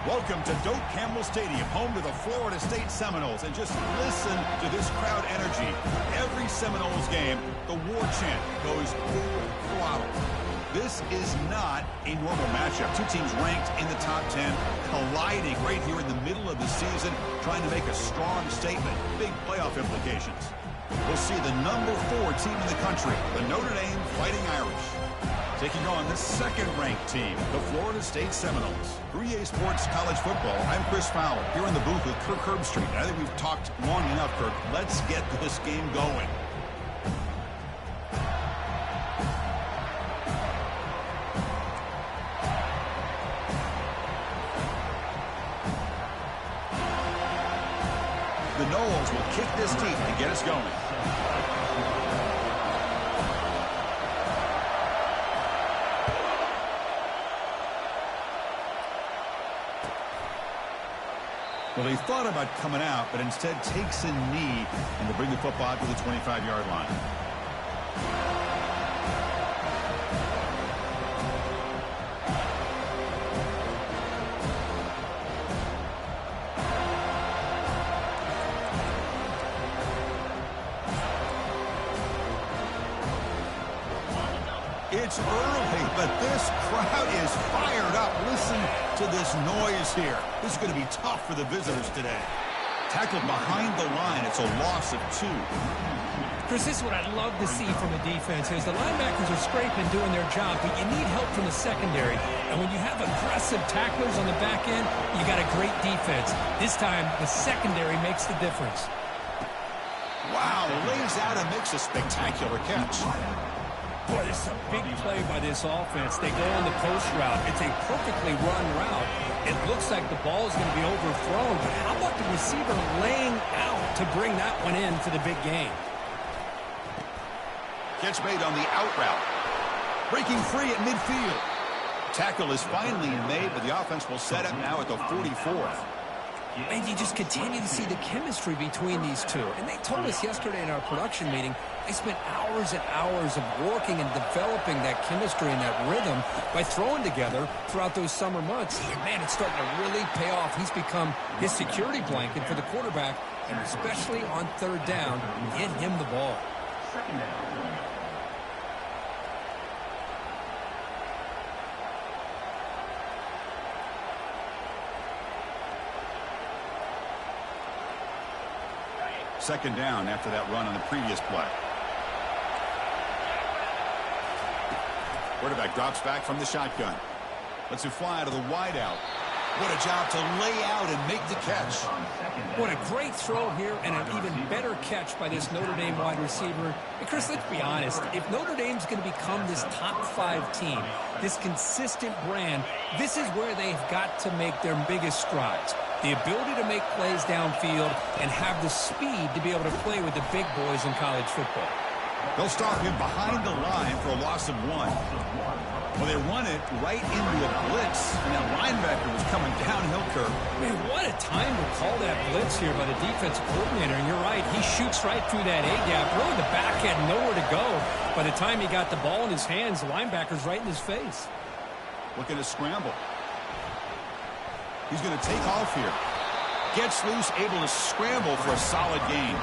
Welcome to Doak Campbell Stadium, home to the Florida State Seminoles. And just listen to this crowd energy. Every Seminoles game, the war chant goes full throttle. This is not a normal matchup. Two teams ranked in the top 10, colliding right here in the middle of the season, trying to make a strong statement. Big playoff implications. We'll see the number 4 team in the country, the Notre Dame Fighting Irish, taking on the second-ranked team, the Florida State Seminoles. 3A Sports College Football, I'm Chris Fowler, here in the booth with Kirk Herbstreit. I think we've talked long enough, Kirk. Let's get this game going. The Noles will kick this team to get us going. Well, he thought about coming out, but instead takes a knee and will bring the football to the 25-yard line. It's early, but this crowd is fired up. Listen to this noise here. This is going to be tough for the visitors today. Tackled behind the line. It's a loss of 2. Chris, this is what I'd love to see from the defense is the linebackers are scraping, doing their job, but you need help from the secondary. And when you have aggressive tacklers on the back end, you got a great defense. This time, the secondary makes the difference. Wow, lays out and makes a spectacular catch. Boy, this is a big play by this offense. They go on the post route. It's a perfectly run route. It looks like the ball is going to be overthrown, but how about the receiver laying out to bring that one in for the big game? Catch made on the out route. Breaking free at midfield. Tackle is finally made, but the offense will set up now at the 44th. And you just continue to see the chemistry between these two. And they told us yesterday in our production meeting, they spent hours and hours of working and developing that chemistry and that rhythm by throwing together throughout those summer months. And man, it's starting to really pay off. He's become his security blanket for the quarterback, and especially on third down, get him the ball. Second down. Second down after that run on the previous play. Quarterback drops back from the shotgun. Lets it fly to the wideout. What a job to lay out and make the catch. What a great throw here and an even better catch by this Notre Dame wide receiver. And Chris, let's be honest. If Notre Dame's going to become this top 5 team, this consistent brand, this is where they've got to make their biggest strides. The ability to make plays downfield and have the speed to be able to play with the big boys in college football. They'll stop him behind the line for a loss of 1. Well, they run it right into a blitz, and that linebacker was coming downhill, Kirk. Man, what a time to call that blitz here by the defensive coordinator. And you're right, he shoots right through that A-gap. Really, the back had nowhere to go. By the time he got the ball in his hands, the linebacker's right in his face. Looking to scramble. He's going to take off here. Gets loose, able to scramble for a solid gain.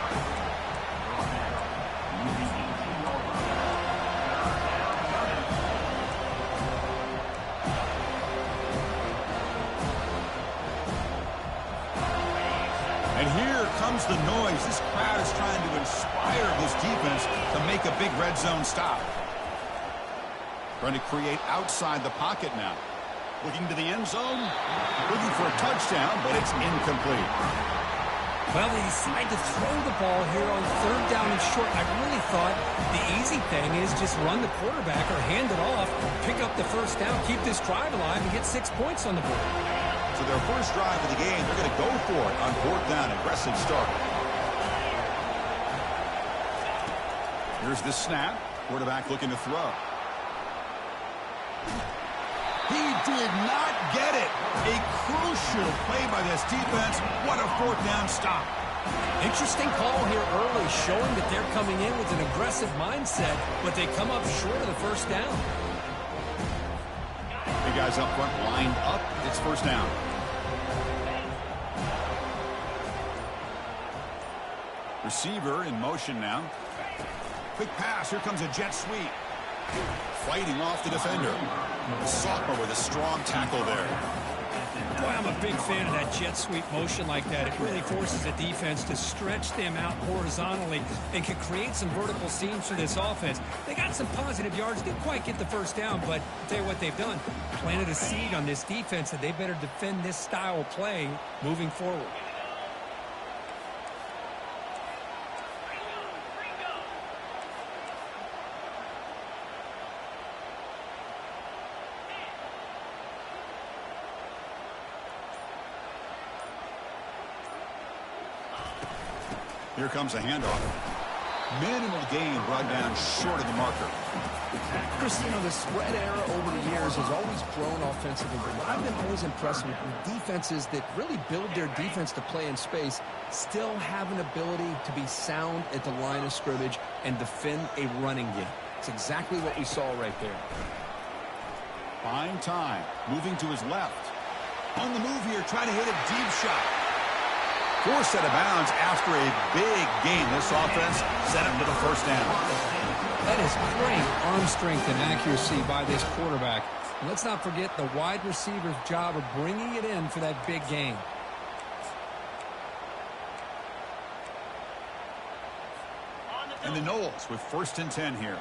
And here comes the noise. This crowd is trying to inspire this defense to make a big red zone stop. Trying to create outside the pocket now. Looking to the end zone. Looking for a touchdown, but it's incomplete. Well, they decide to throw the ball here on third down and short. I really thought the easy thing is just run the quarterback or hand it off, pick up the first down, keep this drive alive, and get 6 points on the board. So their first drive of the game, they're going to go for it on fourth down. Aggressive start. Here's the snap. Quarterback looking to throw. He did not get it. A crucial play by this defense. What a fourth down stop. Interesting call here early, showing that they're coming in with an aggressive mindset, but they come up short of the first down. The guys up front lined up. It's first down. Receiver in motion now. Quick pass. Here comes a jet sweep. Fighting off the defender. Sophomore with a strong tackle there. Boy, I'm a big fan of that jet sweep motion like that. It really forces the defense to stretch them out horizontally and can create some vertical seams for this offense. They got some positive yards. Didn't quite get the first down, but I'll tell you what they've done. Planted a seed on this defense that they better defend this style of play moving forward. Here comes a handoff. Minimal gain brought down short of the marker. Chris, you know, the spread era over the years has always grown offensively, but what I've been always impressed with defenses that really build their defense to play in space still have an ability to be sound at the line of scrimmage and defend a running game. It's exactly what we saw right there. Buying time. Moving to his left. On the move here, trying to hit a deep shot. Forced out of bounds after a big gain. This offense set him to the first down. That is great arm strength and accuracy by this quarterback. And let's not forget the wide receiver's job of bringing it in for that big gain. And the Noles with 1st and 10 here.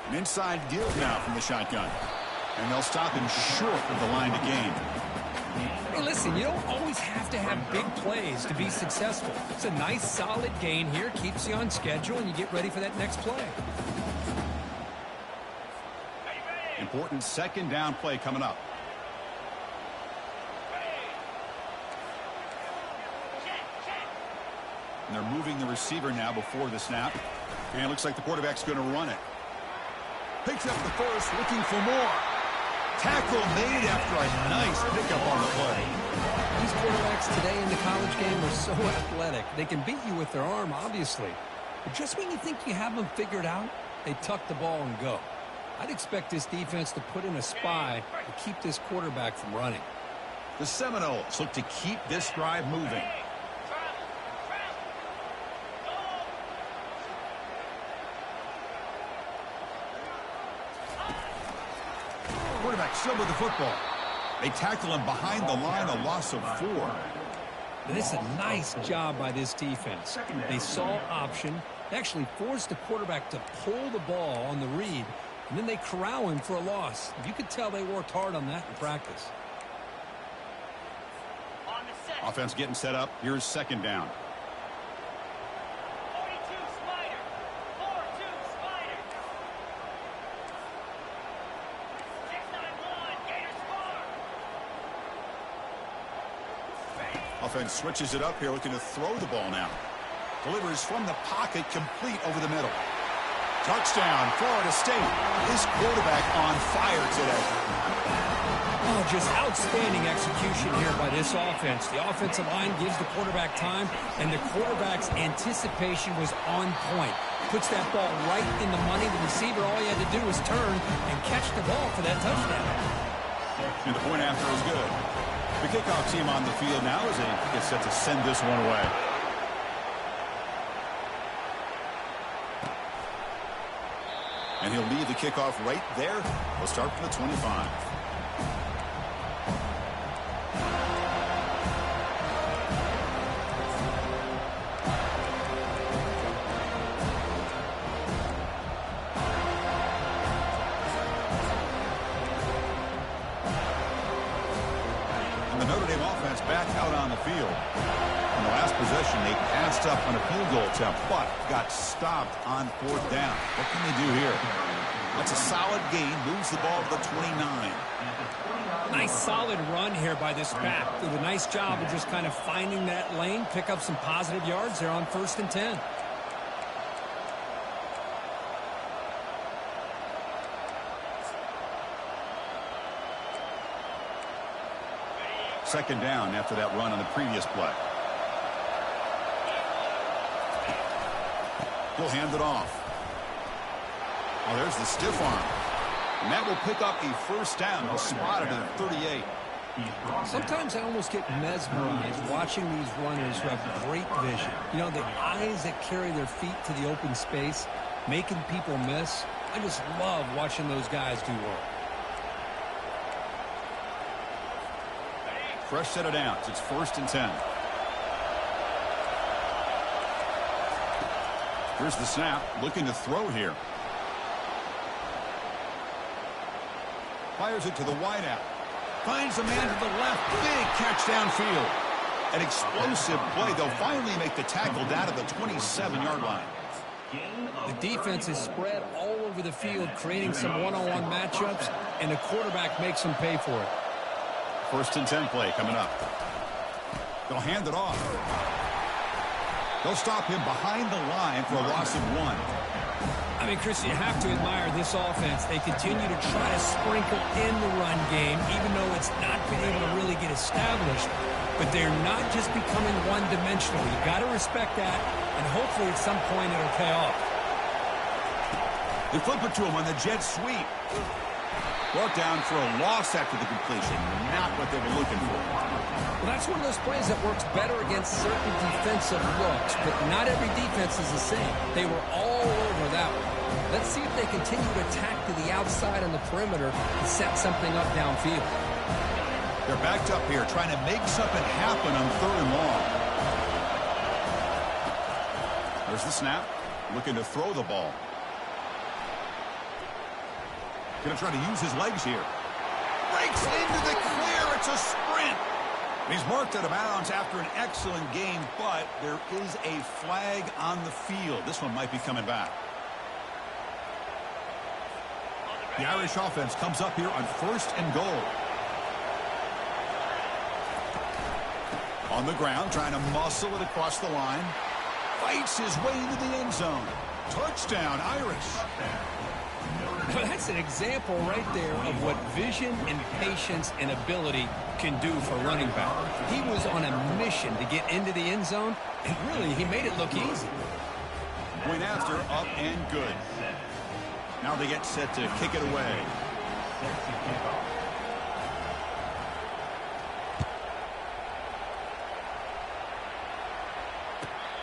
An inside give now from the shotgun. And they'll stop him short of the line to gain. Hey, listen, you don't always have to have big plays to be successful. It's a nice, solid gain here. Keeps you on schedule, and you get ready for that next play. Important 2nd down play coming up. And they're moving the receiver now before the snap. And it looks like the quarterback's going to run it. Picks up the first, looking for more. Tackle made after a nice pickup on the play. These quarterbacks today in the college game are so athletic. They can beat you with their arm, obviously. But just when you think you have them figured out, they tuck the ball and go. I'd expect this defense to put in a spy to keep this quarterback from running. The Seminoles look to keep this drive moving. Quarterback still with the football. They tackle him behind the line, a loss of 4. And this is a nice job by this defense. They saw option. They actually forced the quarterback to pull the ball on the read, and then they corral him for a loss. You could tell they worked hard on that in practice. Offense getting set up. Here's 2nd down. Offense switches it up here, looking to throw the ball now. Delivers from the pocket, complete over the middle. Touchdown, Florida State. This quarterback on fire today. Oh, just outstanding execution here by this offense. The offensive line gives the quarterback time, and the quarterback's anticipation was on point. Puts that ball right in the money. The receiver, all he had to do was turn and catch the ball for that touchdown. And the point after is good. The kickoff team on the field now as they get set to send this one away. And he'll leave the kickoff right there. We'll start from the 25. Back out on the field. On the last possession, they passed up on a field goal attempt, but got stopped on 4th down. What can they do here? That's a solid gain. Moves the ball to the 29. Nice solid run here by this back. Did a nice job of just kind of finding that lane, pick up some positive yards there on 1st and 10. Second down after that run on the previous play. He'll hand it off. There's the stiff arm. And that will pick up a 1st down. He'll spot it at 38. Sometimes I almost get mesmerized watching these runners who have great vision. You know, the eyes that carry their feet to the open space, making people miss. I just love watching those guys do work. Fresh set of downs. It's 1st and 10. Here's the snap. Looking to throw here. Fires it to the wideout. Finds a man to the left. Big catch downfield. An explosive play. They'll finally make the tackle down to the 27-yard line. The defense is spread all over the field, creating some one-on-one matchups, and the quarterback makes them pay for it. 1st and 10 play coming up. They'll hand it off. They'll stop him behind the line for a loss of 1. I mean, Chris, you have to admire this offense. They continue to try to sprinkle in the run game, even though it's not been able to really get established. But they're not just becoming one-dimensional. You've got to respect that, and hopefully at some point it'll pay off. They flip it to him on the jet sweep. Brought down for a loss after the completion. Not what they were looking for. Well, that's one of those plays that works better against certain defensive looks, but not every defense is the same. They were all over that one. Let's see if they continue to attack to the outside on the perimeter and set something up downfield. They're backed up here, trying to make something happen on 3rd and long. There's the snap. Looking to throw the ball. Going to try to use his legs here. Breaks into the clear. It's a sprint. He's marked out of bounds after an excellent game, but there is a flag on the field. This one might be coming back. The Irish offense comes up here on 1st and goal. On the ground, trying to muscle it across the line. Fights his way into the end zone. Touchdown, Irish. Well, that's an example right there of what vision and patience and ability can do for running back. He was on a mission to get into the end zone, and really, he made it look easy. Point after, up and good. Now they get set to kick it away.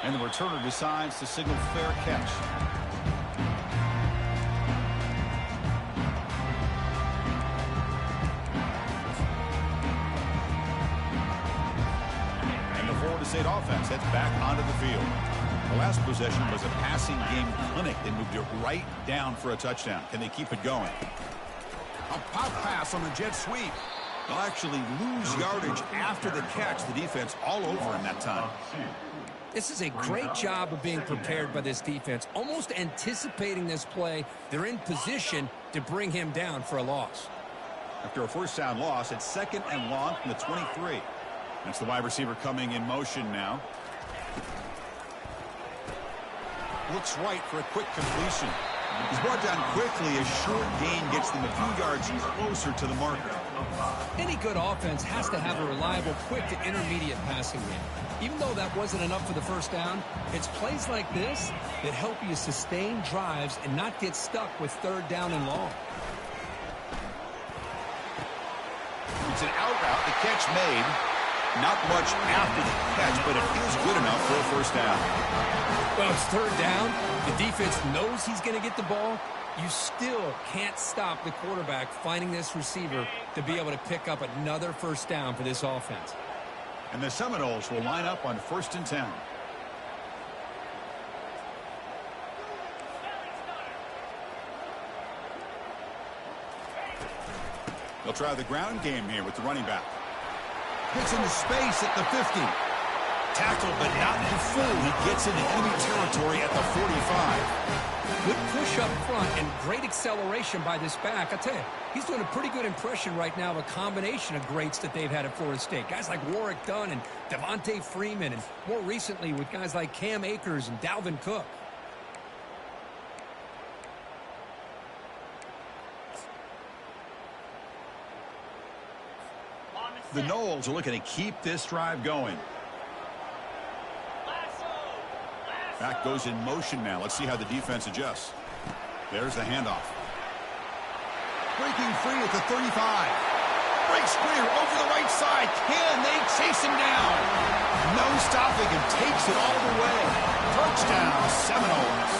And the returner decides to signal fair catch. And the Florida State offense heads back onto the field. The last possession was a passing game clinic. They moved it right down for a touchdown. Can they keep it going? A pop pass on the jet sweep. They'll actually lose yardage after the catch. The defense all over him that time. This is a great job of being prepared by this defense, almost anticipating this play. They're in position to bring him down for a loss. After a 1st down loss, it's 2nd and long from the 23. That's the wide receiver coming in motion now. Looks right for a quick completion. He's brought down quickly. A short gain gets them a few yards closer to the marker. Any good offense has to have a reliable, quick to intermediate passing game. Even though that wasn't enough for the 1st down, it's plays like this that help you sustain drives and not get stuck with 3rd down and long. It's an out route. The catch made. Not much after the catch, but it is good enough for a 1st down. Well, it's 3rd down. The defense knows he's going to get the ball. You still can't stop the quarterback finding this receiver to be able to pick up another 1st down for this offense. And the Seminoles will line up on 1st and 10. They'll try the ground game here with the running back. Gets into space at the 50. Tackled, but not in full. He gets into enemy territory at the 45. Good push up front and great acceleration by this back. I tell you, he's doing a pretty good impression right now of a combination of greats that they've had at Florida State. Guys like Warrick Dunn and Devontae Freeman, and more recently with guys like Cam Akers and Dalvin Cook. The Noles are looking to keep this drive going. Back goes in motion now. Let's see how the defense adjusts. There's the handoff. Breaking free at the 35. Leg square over the right side. Can they chase him down? No stopping him. Takes it all the way. Touchdown, Seminoles.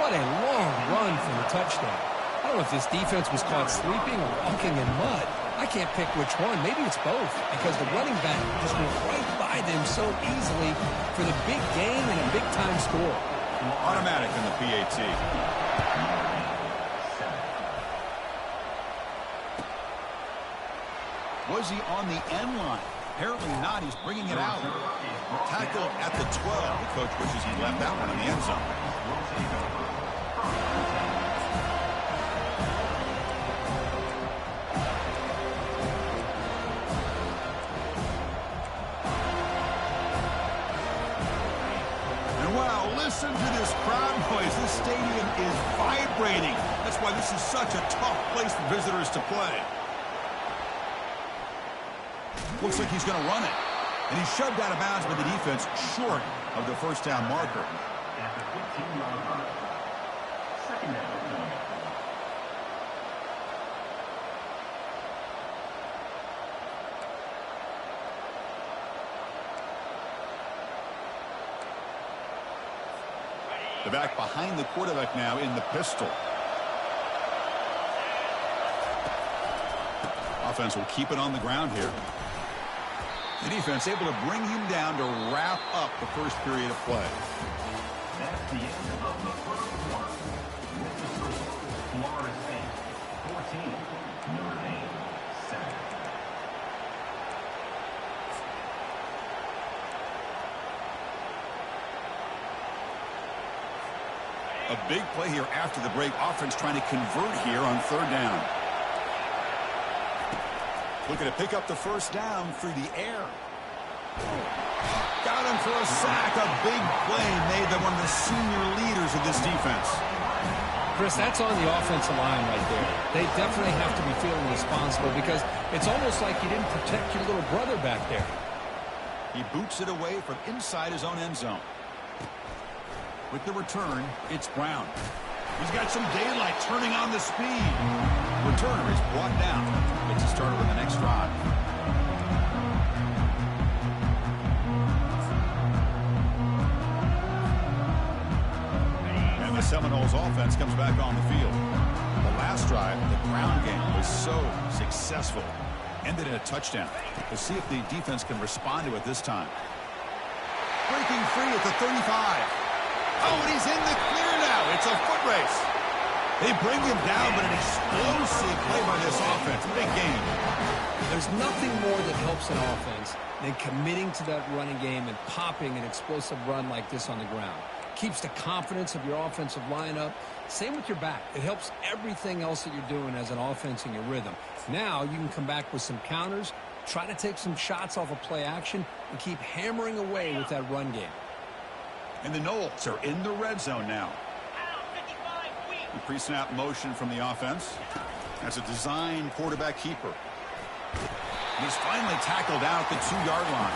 What a long run for the touchdown. I don't know if this defense was caught sleeping or walking in mud. I can't pick which one. Maybe it's both, because the running back just went right by them so easily for the big game and a big-time score. Automatic in the PAT. Was he on the end line? Apparently not. He's bringing it out. Tackle at the 12. The coach wishes he left that one in the end zone. And wow, listen to this crowd noise. This stadium is vibrating. That's why this is such a tough place for visitors to play. Looks like he's going to run it. And he's shoved out of bounds by the defense short of the first down marker. The back behind the quarterback now in the pistol. Offense will keep it on the ground here. The defense able to bring him down to wrap up the first period of play. That's the end of the first quarter. Florida State 14, Notre Dame 7. A big play here after the break. Offense trying to convert here on third down. Looking to pick up the first down through the air. Got him for a sack. A big play made by one of the senior leaders of this defense. Chris, that's on the offensive line right there. They definitely have to be feeling responsible, because it's almost like you didn't protect your little brother back there. He boots it away from inside his own end zone. With the return, it's Brown. He's got some daylight, turning on the speed. Returner is brought down. Gets a starter with the next drive. And the Seminoles offense comes back on the field. The last drive, the ground game, was so successful. Ended in a touchdown. We'll see if the defense can respond to it this time. Breaking free at the 35. Oh, and he's in the clear now. It's a foot race. They bring him down, but an explosive play by this offense. Big game. There's nothing more that helps an offense than committing to that running game and popping an explosive run like this on the ground. Keeps the confidence of your offensive lineup. Same with your back. It helps everything else that you're doing as an offense in your rhythm. Now you can come back with some counters, try to take some shots off of play action, and keep hammering away with that run game. And the Noles are in the red zone now. The pre-snap motion from the offense. That's a design quarterback keeper. He's finally tackled out at the 2-yard line.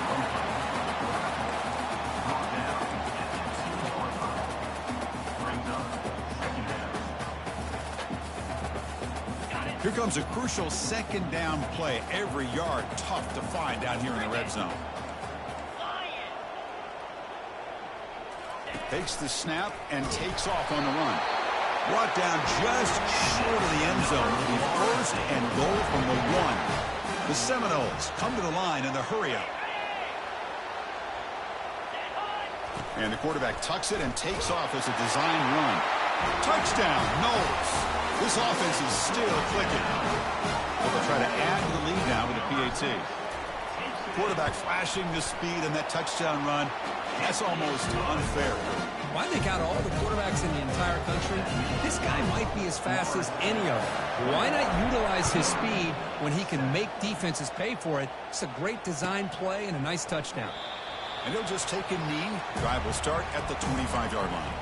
Here comes a crucial second down play. Every yard tough to find down here in the red zone. Takes the snap and takes off on the run. Brought down just short of the end zone. It'll be first and goal from the 1. The Seminoles come to the line in the hurry-up. And the quarterback tucks it and takes off as a design run. Touchdown, Noles. This offense is still clicking. They'll try to add to the lead now with the PAT. Quarterback flashing the speed in that touchdown run. That's almost unfair. Why they got all the quarterbacks in the entire country? This guy might be as fast as any of them. Why not utilize his speed when he can make defenses pay for it? It's a great design play and a nice touchdown. And he'll just take a knee. Drive will start at the 25-yard line.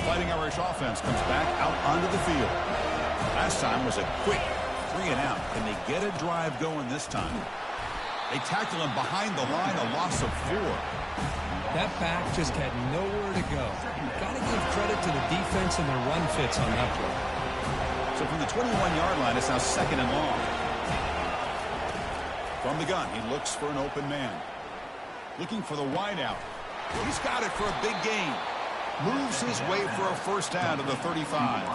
Fighting Irish offense comes back out onto the field. At Last time was a quick 3 and out. Can they get a drive going this time? They tackle him behind the line, a loss of 4. That back just had nowhere to go. Got to give credit to the defense and their run fits on that play. So from the 21-yard line, it's now 2nd and long. From the gun, he looks for an open man. Looking for the wideout. He's got it for a big gain. Moves his way for a first down to the 35.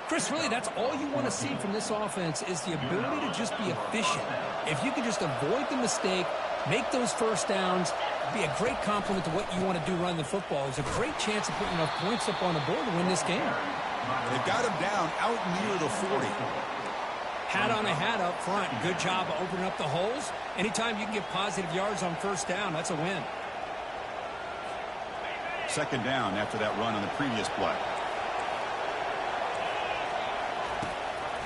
Chris, really, that's all you want to see from this offense is the ability to just be efficient. If you can just avoid the mistake, make those first downs, be a great compliment to what you want to do running the football. There's a great chance of putting enough points up on the board to win this game. They've got him down out near the 40. Hat on a hat up front. Good job of opening up the holes. Anytime you can get positive yards on first down, that's a win. 2nd down after that run on the previous play.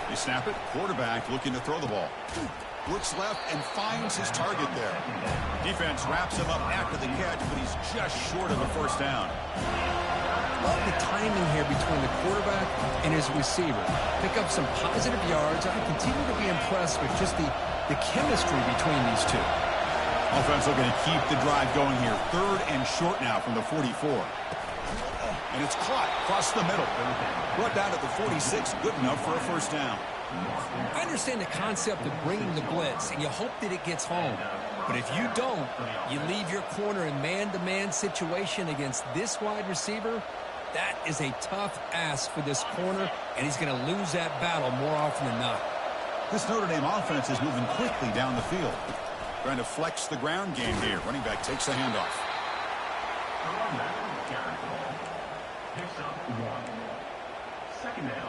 They snap it. Quarterback looking to throw the ball. Looks left and finds his target there. Defense wraps him up after the catch, but he's just short of a first down. Love the timing here between the quarterback and his receiver. Pick up some positive yards. I continue to be impressed with just the chemistry between these two. Offense looking to keep the drive going here. 3rd and short now from the 44. And it's caught across the middle. Brought down at the 46. Good enough for a first down. I understand the concept of bringing the blitz, and you hope that it gets home. But if you don't, you leave your corner in man-to-man situation against this wide receiver. That is a tough ask for this corner, and he's going to lose that battle more often than not. This Notre Dame offense is moving quickly down the field. Trying to flex the ground game here. Running back takes the handoff. Picks up 1. 2nd down.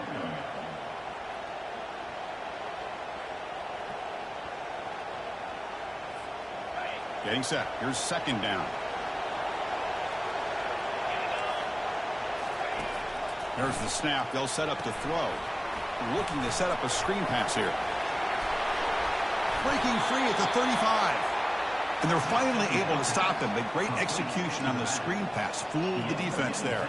Getting set. Here's 2nd down. There's the snap. They'll set up to throw. Looking to set up a screen pass here. Breaking free at the 35. And they're finally able to stop them. The great execution on the screen pass fooled the defense there.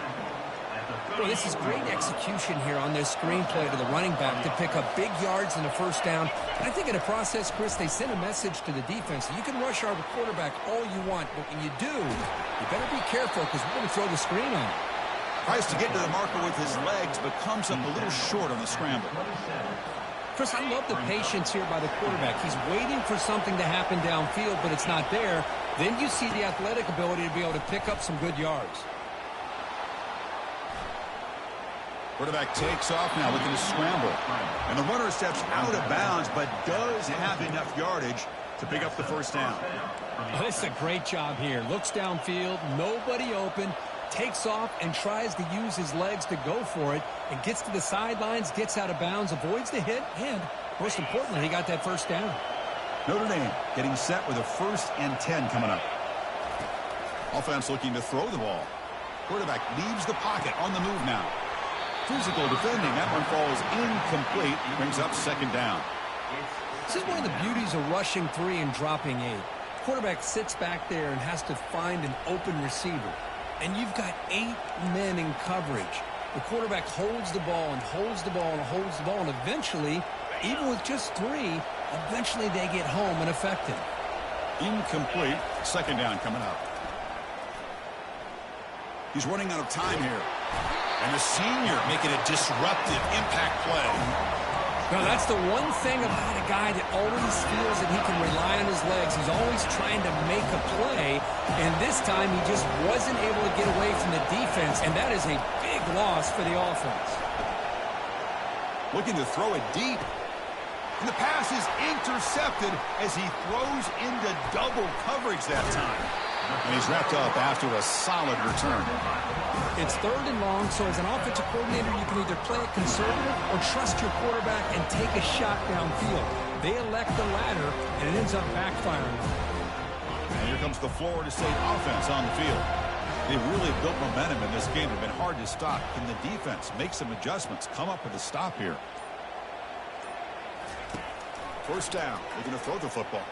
Well, this is great execution here on this screenplay to the running back to pick up big yards in the first down. And I think in the process, Chris, they send a message to the defense. You can rush our quarterback all you want, but when you do, you better be careful because we're going to throw the screen on him. Tries to get to the marker with his legs, but comes up a little short on the scramble. Chris, I love the patience here by the quarterback. He's waiting for something to happen downfield, but it's not there. Then you see the athletic ability to be able to pick up some good yards. Quarterback takes off now, looking to scramble. And the runner steps out of bounds, but does have enough yardage to pick up the first down. Oh, this is a great job here. Looks downfield, nobody open, takes off and tries to use his legs to go for it, and gets to the sidelines, gets out of bounds, avoids the hit, and most importantly, he got that first down. Notre Dame getting set with a 1st and 10 coming up. Offense looking to throw the ball. Quarterback leaves the pocket on the move now. Physical defending. That one falls incomplete. Brings up 2nd down. This is one of the beauties of rushing 3 and dropping 8. Quarterback sits back there and has to find an open receiver. And you've got 8 men in coverage. The quarterback holds the ball and holds the ball and holds the ball. And eventually, even with just 3, eventually they get home and affect him. Incomplete. 2nd down coming up. He's running out of time here. And the senior making a disruptive impact play. Now, that's the one thing about a guy that always feels that he can rely on his legs. He's always trying to make a play, and this time he just wasn't able to get away from the defense, and that is a big loss for the offense. Looking to throw it deep. And the pass is intercepted as he throws into double coverage that time. And he's wrapped up after a solid return. It's 3rd and long, so as an offensive coordinator, you can either play it conservative or trust your quarterback and take a shot downfield. They elect the latter, and it ends up backfiring. And here comes the Florida State offense on the field. They've really built momentum in this game. They've been hard to stop. Can the defense make some adjustments, come up with a stop here? First down. They're going to throw the football.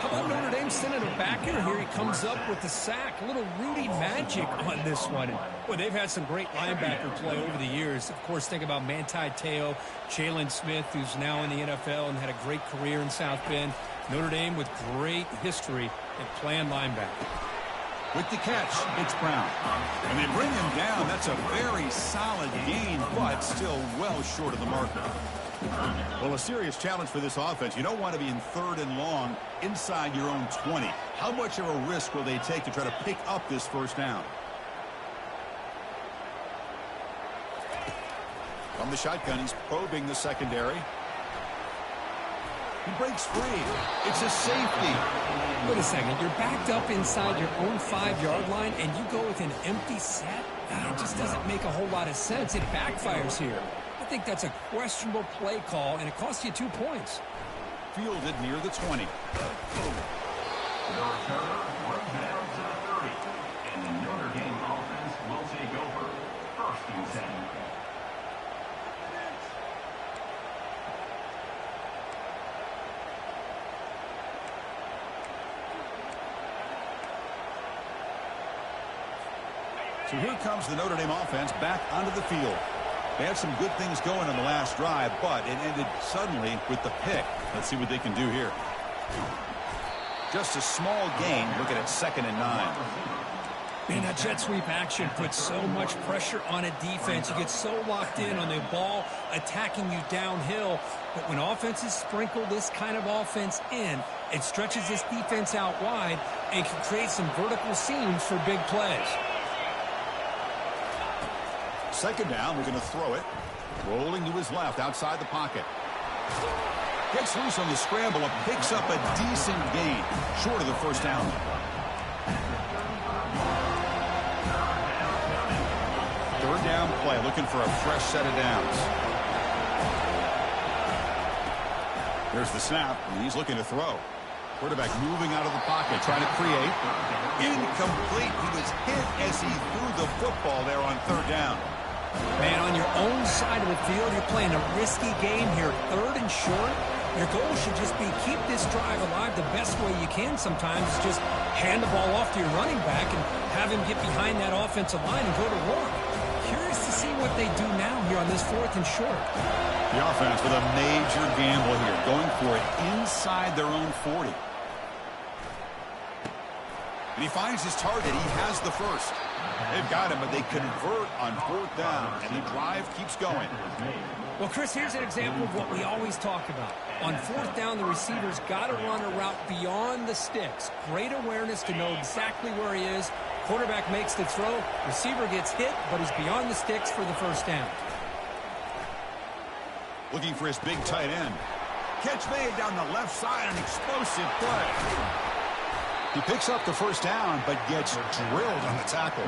How about Notre Dame Time sending it back here. Here he comes up with the sack. A little Rudy magic on this one. Boy, they've had some great linebacker play over the years. Of course, think about Manti Te'o, Jalen Smith, who's now in the NFL and had a great career in South Bend. Notre Dame with great history at playing linebacker. With the catch, it's Brown. And they bring him down. That's a very solid gain, but still well short of the marker. Well, a serious challenge for this offense. You don't want to be in 3rd and long inside your own 20. How much of a risk will they take to try to pick up this first down? From the shotgun, he's probing the secondary. He breaks free. It's a safety. Wait a second. You're backed up inside your own 5-yard line, and you go with an empty set? It just doesn't make a whole lot of sense. It backfires here. I think that's a questionable play call, and it costs you 2 points. Fielded near the 20. The returner runs down to the 30. And the Notre Dame offense will take over. 1st and 10. So here comes the Notre Dame offense back onto the field. They had some good things going on the last drive, but it ended suddenly with the pick. Let's see what they can do here. Just a small gain. Looking at 2nd and 9. Man, that jet sweep action puts so much pressure on a defense. You get so locked in on the ball attacking you downhill. But when offenses sprinkle this kind of offense in, it stretches this defense out wide and can create some vertical seams for big plays. 2nd down, we're going to throw it. Rolling to his left, outside the pocket. Gets loose on the scramble and picks up a decent gain. Short of the first down. 3rd down play, looking for a fresh set of downs. There's the snap, and he's looking to throw. Quarterback moving out of the pocket, trying to create. Incomplete. He was hit as he threw the football there on 3rd down. Man, on your own side of the field, you're playing a risky game here. 3rd and short. Your goal should just be keep this drive alive the best way you can sometimes. Is just hand the ball off to your running back and have him get behind that offensive line and go to work. Curious to see what they do now here on this 4th and short. The offense with a major gamble here, going for it inside their own 40. And he finds his target. He has the first. They've got him, but they convert on 4th down, and the drive keeps going. Well, Chris, here's an example of what we always talk about. On 4th down, the receiver's got to run a route beyond the sticks. Great awareness to know exactly where he is. Quarterback makes the throw. Receiver gets hit, but he's beyond the sticks for the first down. Looking for his big tight end. Catch made down the left side, an explosive play. He picks up the first down, but gets drilled on the tackle.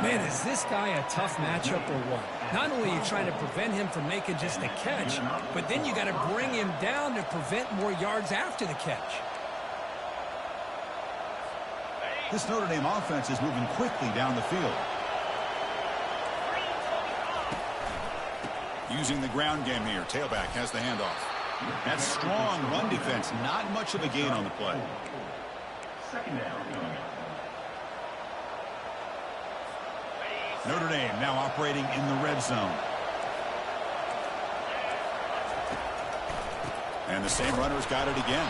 Man, is this guy a tough matchup or what? Not only are you trying to prevent him from making just a catch, but then you got to bring him down to prevent more yards after the catch. This Notre Dame offense is moving quickly down the field. Using the ground game here. Tailback has the handoff. That strong run defense, not much of a gain on the play. 2nd down. Notre Dame now operating in the red zone. And the same runner's got it again.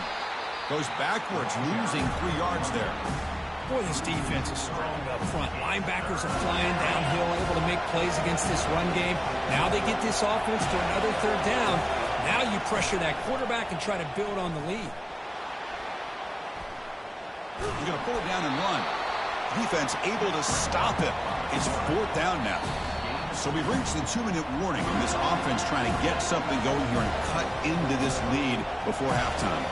Goes backwards, losing 3 yards there. Boy, this defense is strong up front. Linebackers are flying downhill, able to make plays against this run game. Now they get this offense to another 3rd down. Now you pressure that quarterback and try to build on the lead. You're going to pull it down and run. Defense able to stop him. It's 4th down now. So we've reached the 2-minute warning, and this offense trying to get something going here and cut into this lead before halftime.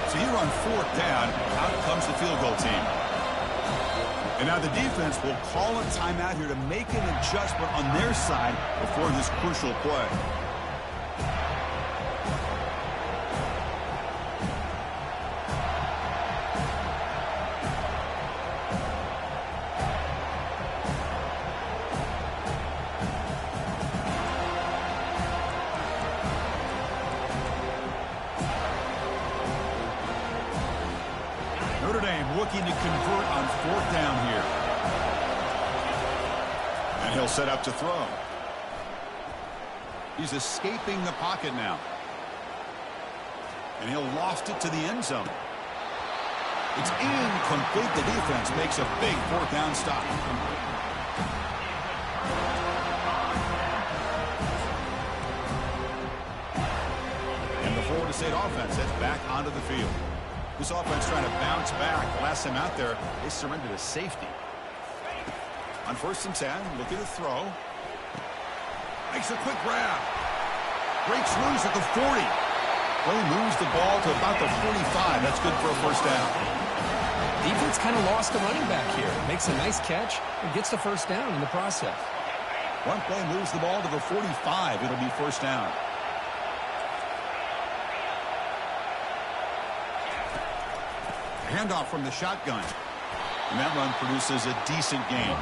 So here on 4th down, out comes the field goal team. And now the defense will call a timeout here to make an adjustment on their side before this crucial play. looking to convert on 4th down here. And he'll set up to throw. He's escaping the pocket now. And he'll loft it to the end zone. It's incomplete. The defense makes a big 4th down stop. And the Florida State offense heads back onto the field. This offense trying to bounce back. The last time out there, they surrendered a safety. On 1st and 10, looking to throw. Makes a quick grab. Breaks loose at the 40. Play moves the ball to about the 45. That's good for a 1st down. Defense kind of lost the running back here. Makes a nice catch and gets the 1st down in the process. One play moves the ball to the 45. It'll be 1st down. Handoff from the shotgun. And that run produces a decent gain.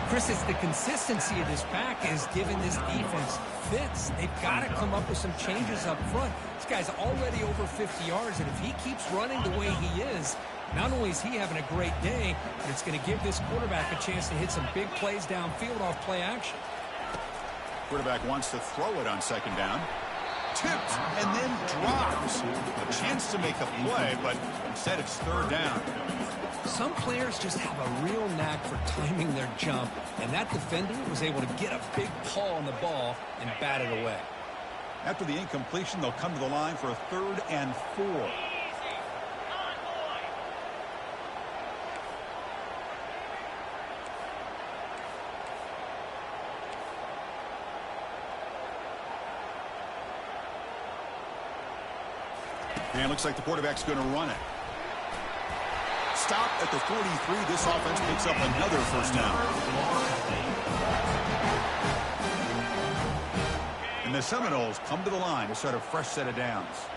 Chris, it's the consistency of this pack is giving this defense fits. They've got to come up with some changes up front. This guy's already over 50 yards, and if he keeps running the way he is, not only is he having a great day, but it's going to give this quarterback a chance to hit some big plays downfield off play action. Quarterback wants to throw it on 2nd down. Tipped and then drops. A chance to make a play, but instead it's 3rd down. Some players just have a real knack for timing their jump, and that defender was able to get a big paw on the ball and bat it away. After the incompletion, they'll come to the line for a 3rd and 4. And it looks like the quarterback's going to run it. Stop at the 43. This offense picks up another 1st down. And the Seminoles come to the line to start a fresh set of downs.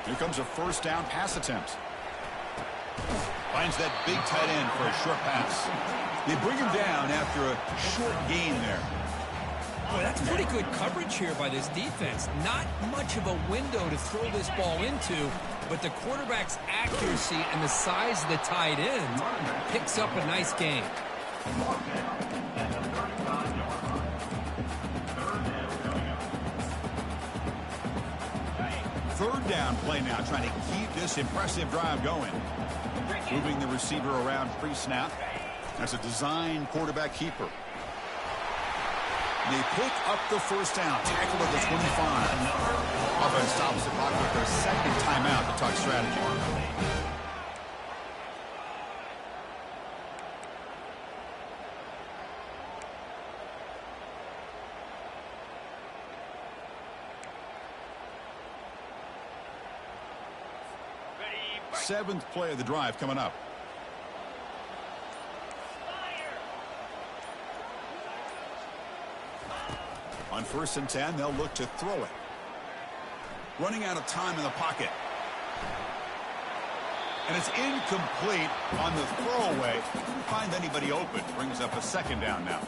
Here comes a 1st down pass attempt. Finds that big tight end for a short pass. They bring him down after a short gain there. Boy, that's pretty good coverage here by this defense. Not much of a window to throw this ball into, but the quarterback's accuracy and the size of the tight end picks up a nice gain. 3rd down play now, trying to keep this impressive drive going. Moving the receiver around pre-snap. That's a design quarterback keeper. They pick up the 1st down. Tackle at the 25. Offense stops the clock with their 2nd timeout to talk strategy. Seventh play of the drive coming up. On 1st and 10, they'll look to throw it. Running out of time in the pocket. And it's incomplete on the throwaway. Couldn't find anybody open. Brings up a 2nd down now.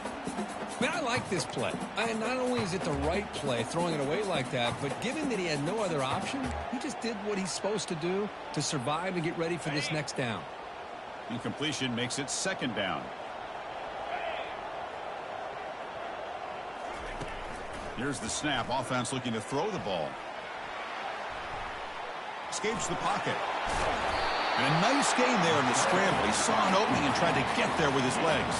Man, I like this play. And not only is it the right play, throwing it away like that, but given that he had no other option, he just did what he's supposed to do to survive and get ready for this next down. Incompletion makes it 2nd down. Here's the snap. Offense looking to throw the ball. Escapes the pocket. And a nice gain there in the scramble. He saw an opening and tried to get there with his legs.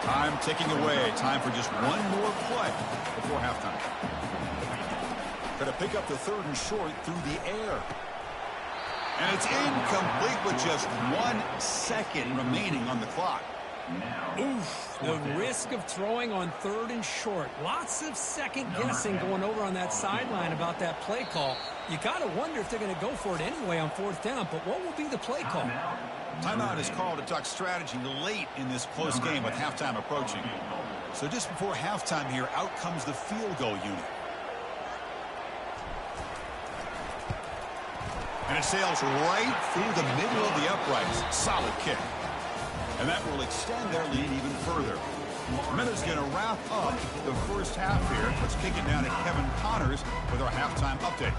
Time ticking away. Time for just one more play before halftime. Going to pick up the 3rd and short through the air. And it's incomplete with just 1 second remaining on the clock. Oof, the risk of throwing on 3rd and short. Lots of second guessing going over on that sideline about that play call. You got to wonder if they're going to go for it anyway on 4th down, but what will be the play call? Timeout is called to talk strategy late in this close game with halftime approaching. So just before halftime here, out comes the field goal unit. And it sails right through the middle of the uprights. Solid kick. And that will extend their lead even further. Minutes going to wrap up the 1st half here. Let's kick it down to Kevin Connors with our halftime update.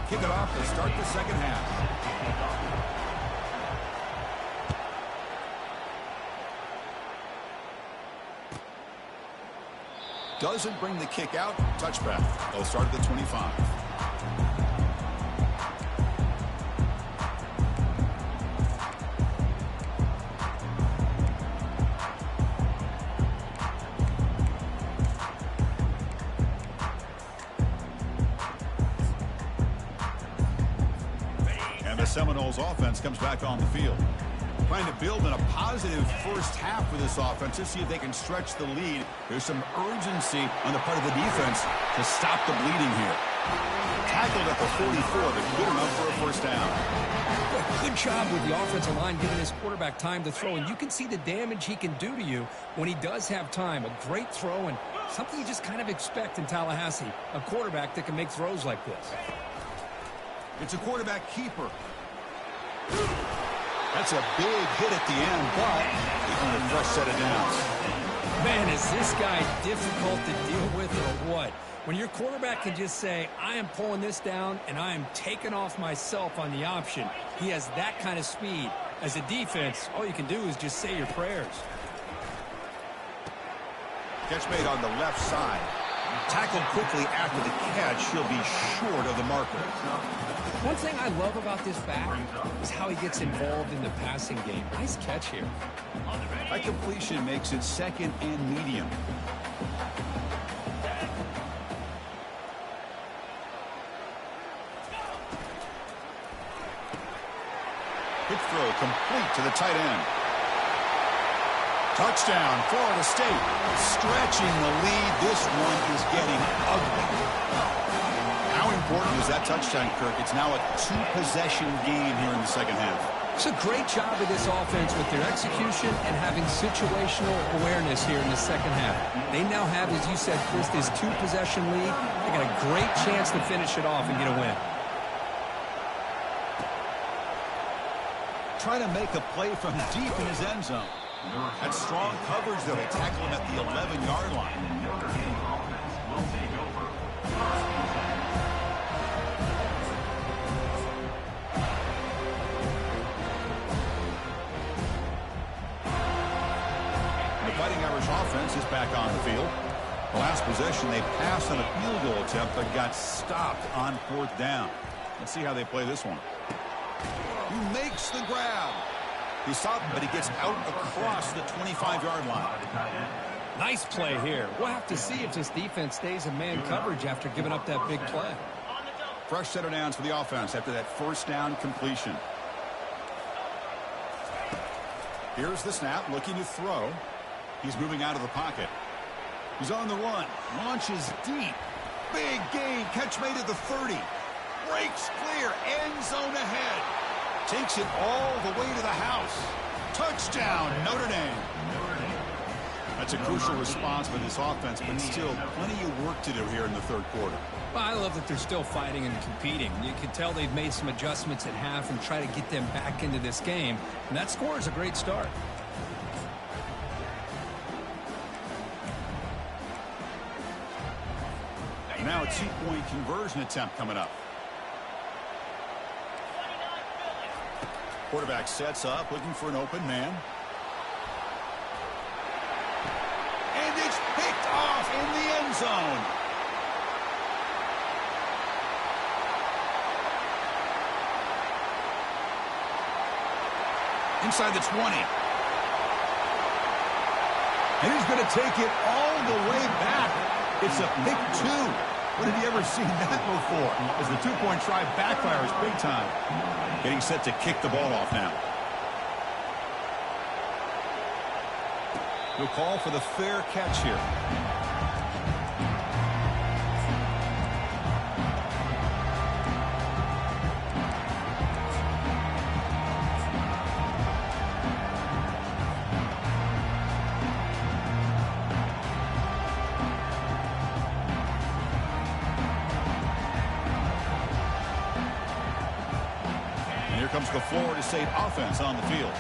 kick it off to start the second half. Doesn't bring the kick out. Touchback. They'll start at the 25. And the Seminoles offense comes back on the field. Trying to build in a positive first half for this offense to see if they can stretch the lead. There's some urgency on the part of the defense to stop the bleeding here. Tackled at the 44, but good enough for a first down. Good job with the offensive line giving his quarterback time to throw, and you can see the damage he can do to you when he does have time. A great throw and something you just kind of expect in Tallahassee, a quarterback that can make throws like this. It's a quarterback keeper. That's a big hit at the end, but even a fresh set of downs. Man, is this guy difficult to deal with or what? When your quarterback can just say, I am pulling this down and I am taking off myself on the option. He has that kind of speed. As a defense, all you can do is just say your prayers. Catch made on the left side. Tackled quickly after the catch. He'll be short of the marker. One thing I love about this back is how he gets involved in the passing game. Nice catch here. That completion makes it second and medium. Quick throw complete to the tight end. Touchdown, Florida State. Stretching the lead. This one is getting ugly. How important is that touchdown, Kirk? It's now a two-possession game here in the second half. It's a great job of this offense with their execution and having situational awareness here in the second half. They now have, as you said, Chris, this two-possession lead. They got a great chance to finish it off and get a win. Trying to make a play from deep in his end zone. That strong coverage, though. They tackle him at the 11-yard line. The Fighting Irish offense is back on the field. The last possession, they passed on a field goal attempt, but got stopped on fourth down. Let's see how they play this one. He makes the grab. He's stopped, but he gets out across the 25-yard line. Nice play here. We'll have to see if this defense stays in man coverage after giving up that big play. Fresh set of downs for the offense after that first down completion. Here's the snap, looking to throw. He's moving out of the pocket. He's on the run. Launches deep. Big gain. Catch made at the 30. Breaks clear. End zone ahead. Takes it all the way to the house. Touchdown, Notre Dame. That's a crucial response for this offense, but still plenty of work to do here in the third quarter. Well, I love that they're still fighting and competing. You can tell they've made some adjustments at half and try to get them back into this game. And that score is a great start. Now a two-point conversion attempt coming up. Quarterback sets up, looking for an open man. And it's picked off in the end zone. Inside the 20. And he's going to take it all the way back. It's a pick two. When have you ever seen that before? As the two-point try backfires big time. Getting set to kick the ball off now. He'll call for the fair catch here. Comes the Florida State offense on the field.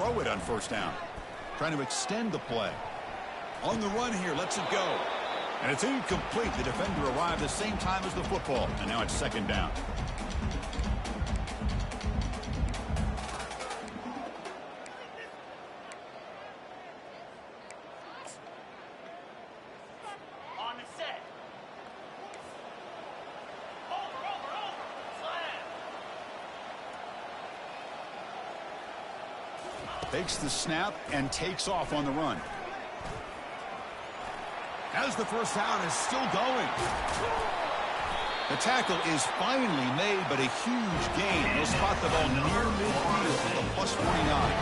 throw it on first down. Trying to extend the play. On the run here, lets it go. And it's incomplete. The defender arrived the same time as the football. And now it's second down. Takes the snap and takes off on the run. As the first down is still going. The tackle is finally made, but a huge gain. They'll spot the ball near midfield with a plus 49.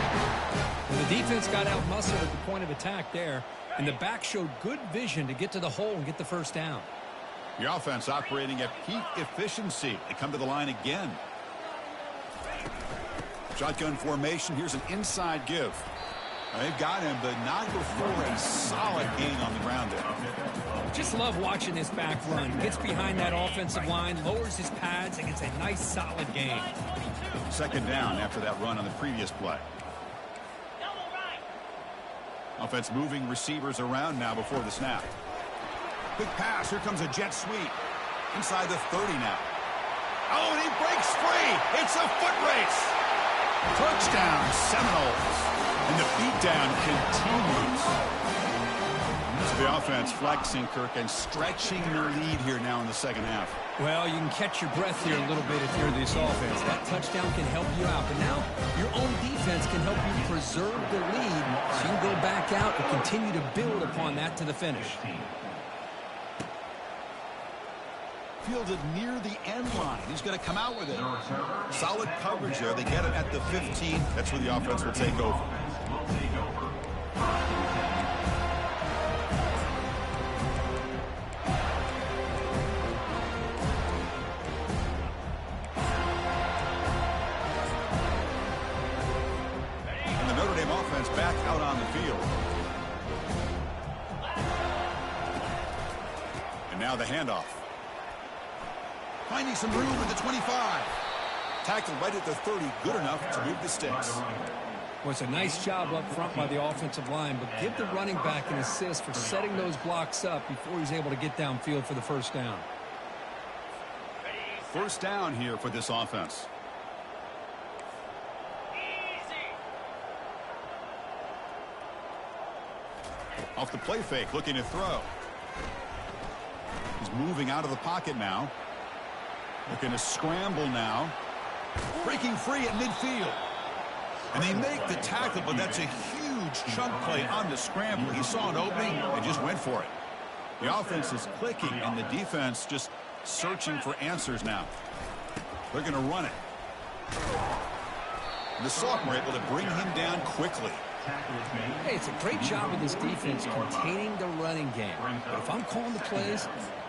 And the defense got out muscled at the point of attack there, and the back showed good vision to get to the hole and get the first down. The offense operating at peak efficiency. They come to the line again. Shotgun formation. Here's an inside give. They've got him, but not before a solid gain on the ground there. Just love watching this back run. Gets behind that offensive line, lowers his pads, and gets a nice solid gain. Second down after that run on the previous play. Offense moving receivers around now before the snap. Quick pass. Here comes a jet sweep. Inside the 30 now. Oh, and he breaks free. It's a foot race. Touchdown, Seminoles. And the beatdown continues. So the offense flexing, Kirk, and stretching their lead here now in the second half. Well, you can catch your breath here a little bit if you're this offense. That touchdown can help you out. But now your own defense can help you preserve the lead. So you can go back out and continue to build upon that to the finish. Fielded near the end line. He's going to come out with it. Solid coverage there. They get it at the 15. That's where the offense will take over. And the Notre Dame offense back out on the field. And now the handoff. Finding some room at the 25. Tackled right at the 30. Good enough to move the sticks. Well, it's a nice job up front by the offensive line, but give the running back an assist for setting those blocks up before he's able to get downfield for the first down. First down here for this offense. Off the play fake, looking to throw. He's moving out of the pocket now. Looking to scramble now. Breaking free at midfield. And they make the tackle, but that's a huge chunk play on the scramble. He saw an opening and just went for it. The offense is clicking, and the defense just searching for answers now. They're going to run it. And the sophomore able to bring him down quickly. Hey, it's a great job of this defense containing the running game. But if I'm calling the plays,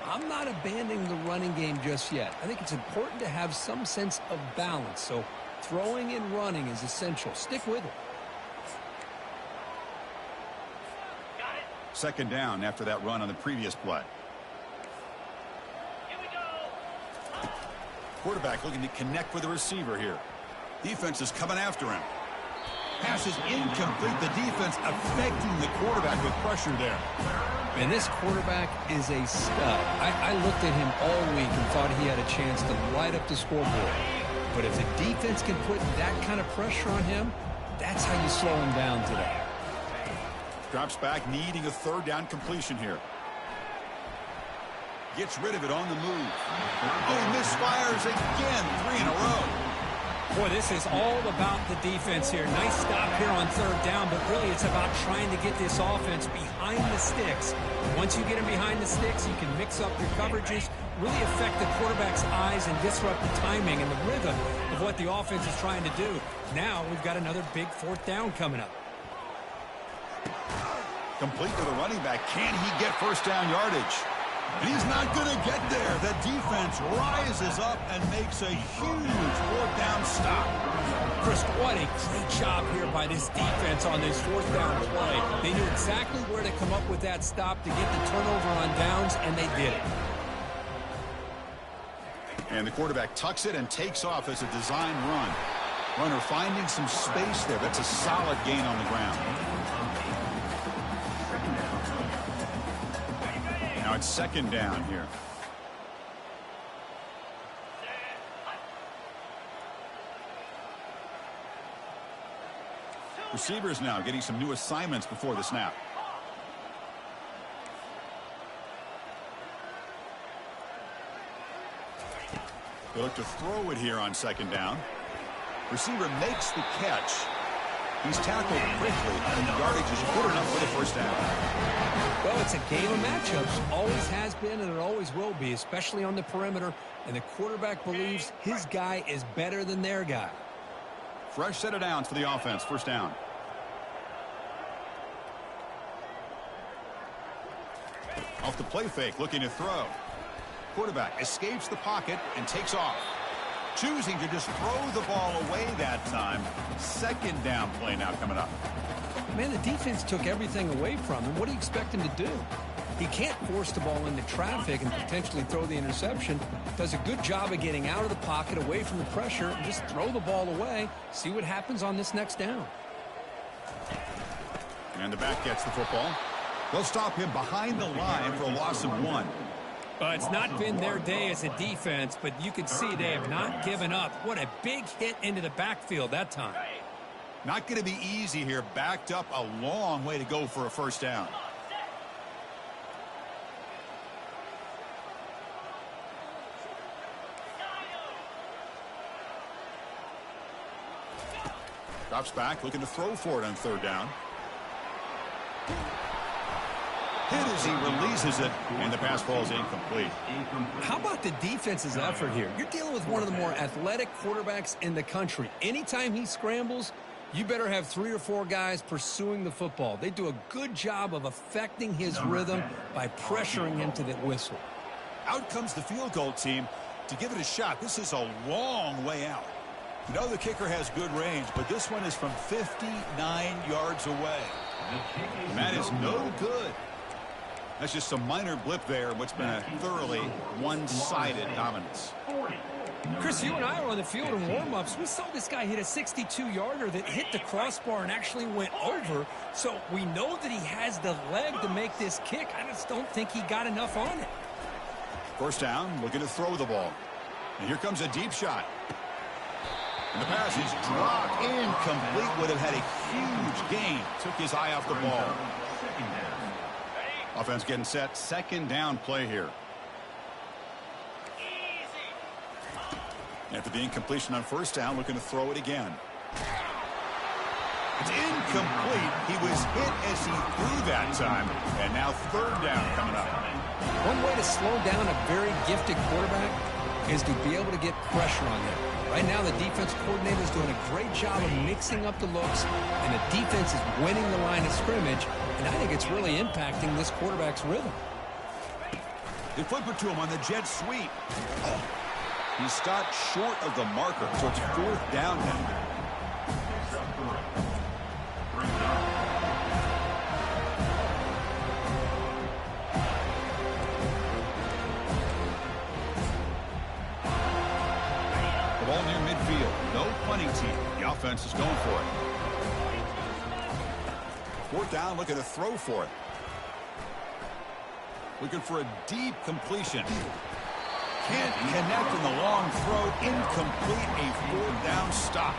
I'm not abandoning the running game just yet. I think it's important to have some sense of balance. So throwing and running is essential. Stick with it. Second down after that run on the previous play. Quarterback looking to connect with the receiver here. Defense is coming after him. Pass is incomplete. The defense affecting the quarterback with pressure there. And this quarterback is a stud. I looked at him all week and thought he had a chance to light up the scoreboard. But if the defense can put that kind of pressure on him, that's how you slow him down today. Drops back, needing a third down completion here. Gets rid of it on the move. Oh, misfires again. 3 in a row. Boy, this is all about the defense here. Nice stop here on third down, but really it's about trying to get this offense behind the sticks. Once you get them behind the sticks, you can mix up your coverages, really affect the quarterback's eyes and disrupt the timing and the rhythm of what the offense is trying to do. Now we've got another big fourth down coming up. Complete to the running back. Can he get first down yardage? And he's not going to get there. The defense rises up and makes a huge fourth down stop. Chris, what a great job here by this defense on this fourth down play. They knew exactly where to come up with that stop to get the turnover on downs, and they did it. And the quarterback tucks it and takes off as a design run. Runner finding some space there. That's a solid gain on the ground. Now it's second down here. Receivers now getting some new assignments before the snap. They look to throw it here on second down. Receiver makes the catch. He's tackled quickly, and the yardage is good enough for the first down. Well, it's a game of matchups. Always has been, and it always will be, especially on the perimeter. And the quarterback believes his guy is better than their guy. Fresh set of downs for the offense. First down. Off the play fake, looking to throw. Quarterback escapes the pocket and takes off. Choosing to just throw the ball away that time. Second down play now coming up. Man, the defense took everything away from him. What do you expect him to do? He can't force the ball into traffic and potentially throw the interception. Does a good job of getting out of the pocket, away from the pressure, and just throw the ball away. See what happens on this next down. And the back gets the football. They'll stop him behind the line for a loss of 1. It's not been their day as a defense, but you can see they have not given up. What a big hit into the backfield that time. Not going to be easy here. Backed up a long way to go for a first down. Drops back, looking to throw for it on third down. Hit as he releases it, and the pass ball is incomplete. How about the defense's effort here? You're dealing with one of the more athletic quarterbacks in the country. Anytime he scrambles, you better have 3 or 4 guys pursuing the football. They do a good job of affecting his rhythm by pressuring him to the whistle. Out comes the field goal team to give it a shot. This is a long way out. You know the kicker has good range, but this one is from 59 yards away. And that is no good. That's just some minor blip there, what's been a thoroughly one-sided dominance. Chris, you and I were on the field in warm-ups. We saw this guy hit a 62-yarder that hit the crossbar and actually went over. So we know that he has the leg to make this kick. I just don't think he got enough on it. First down, looking to throw the ball. And here comes a deep shot. And the pass is dropped. Incomplete. Would have had a huge gain. Took his eye off the ball. Offense getting set. Second down play here. After the incompletion on first down, looking to throw it again. It's incomplete. He was hit as he threw that time. And now third down coming up. One way to slow down a very gifted quarterback is to be able to get pressure on them. Right now, the defense coordinator is doing a great job of mixing up the looks, and the defense is winning the line of scrimmage, and I think it's really impacting this quarterback's rhythm. They flip it to him on the jet sweep. Oh. He stopped short of the marker, so it's fourth down now. The ball near midfield. No punting team. The offense is going for it. Fourth down, looking to throw for it. Looking for a deep completion. Can't connect in the long throw. Incomplete. A fourth down stop.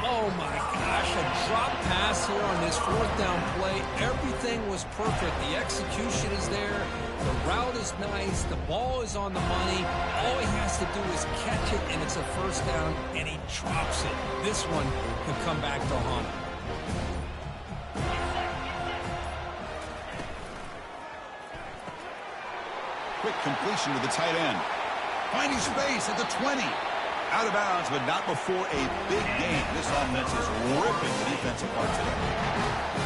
Oh, my gosh. A drop pass here on this fourth down play. Everything was perfect. The execution is there. The route is nice. The ball is on the money. All he has to do is catch it, and it's a first down, and he drops it. This one could come back to haunt him. Quick completion to the tight end. Finding space at the 20. Out of bounds, but not before a big game. This offense is ripping the defense apart today.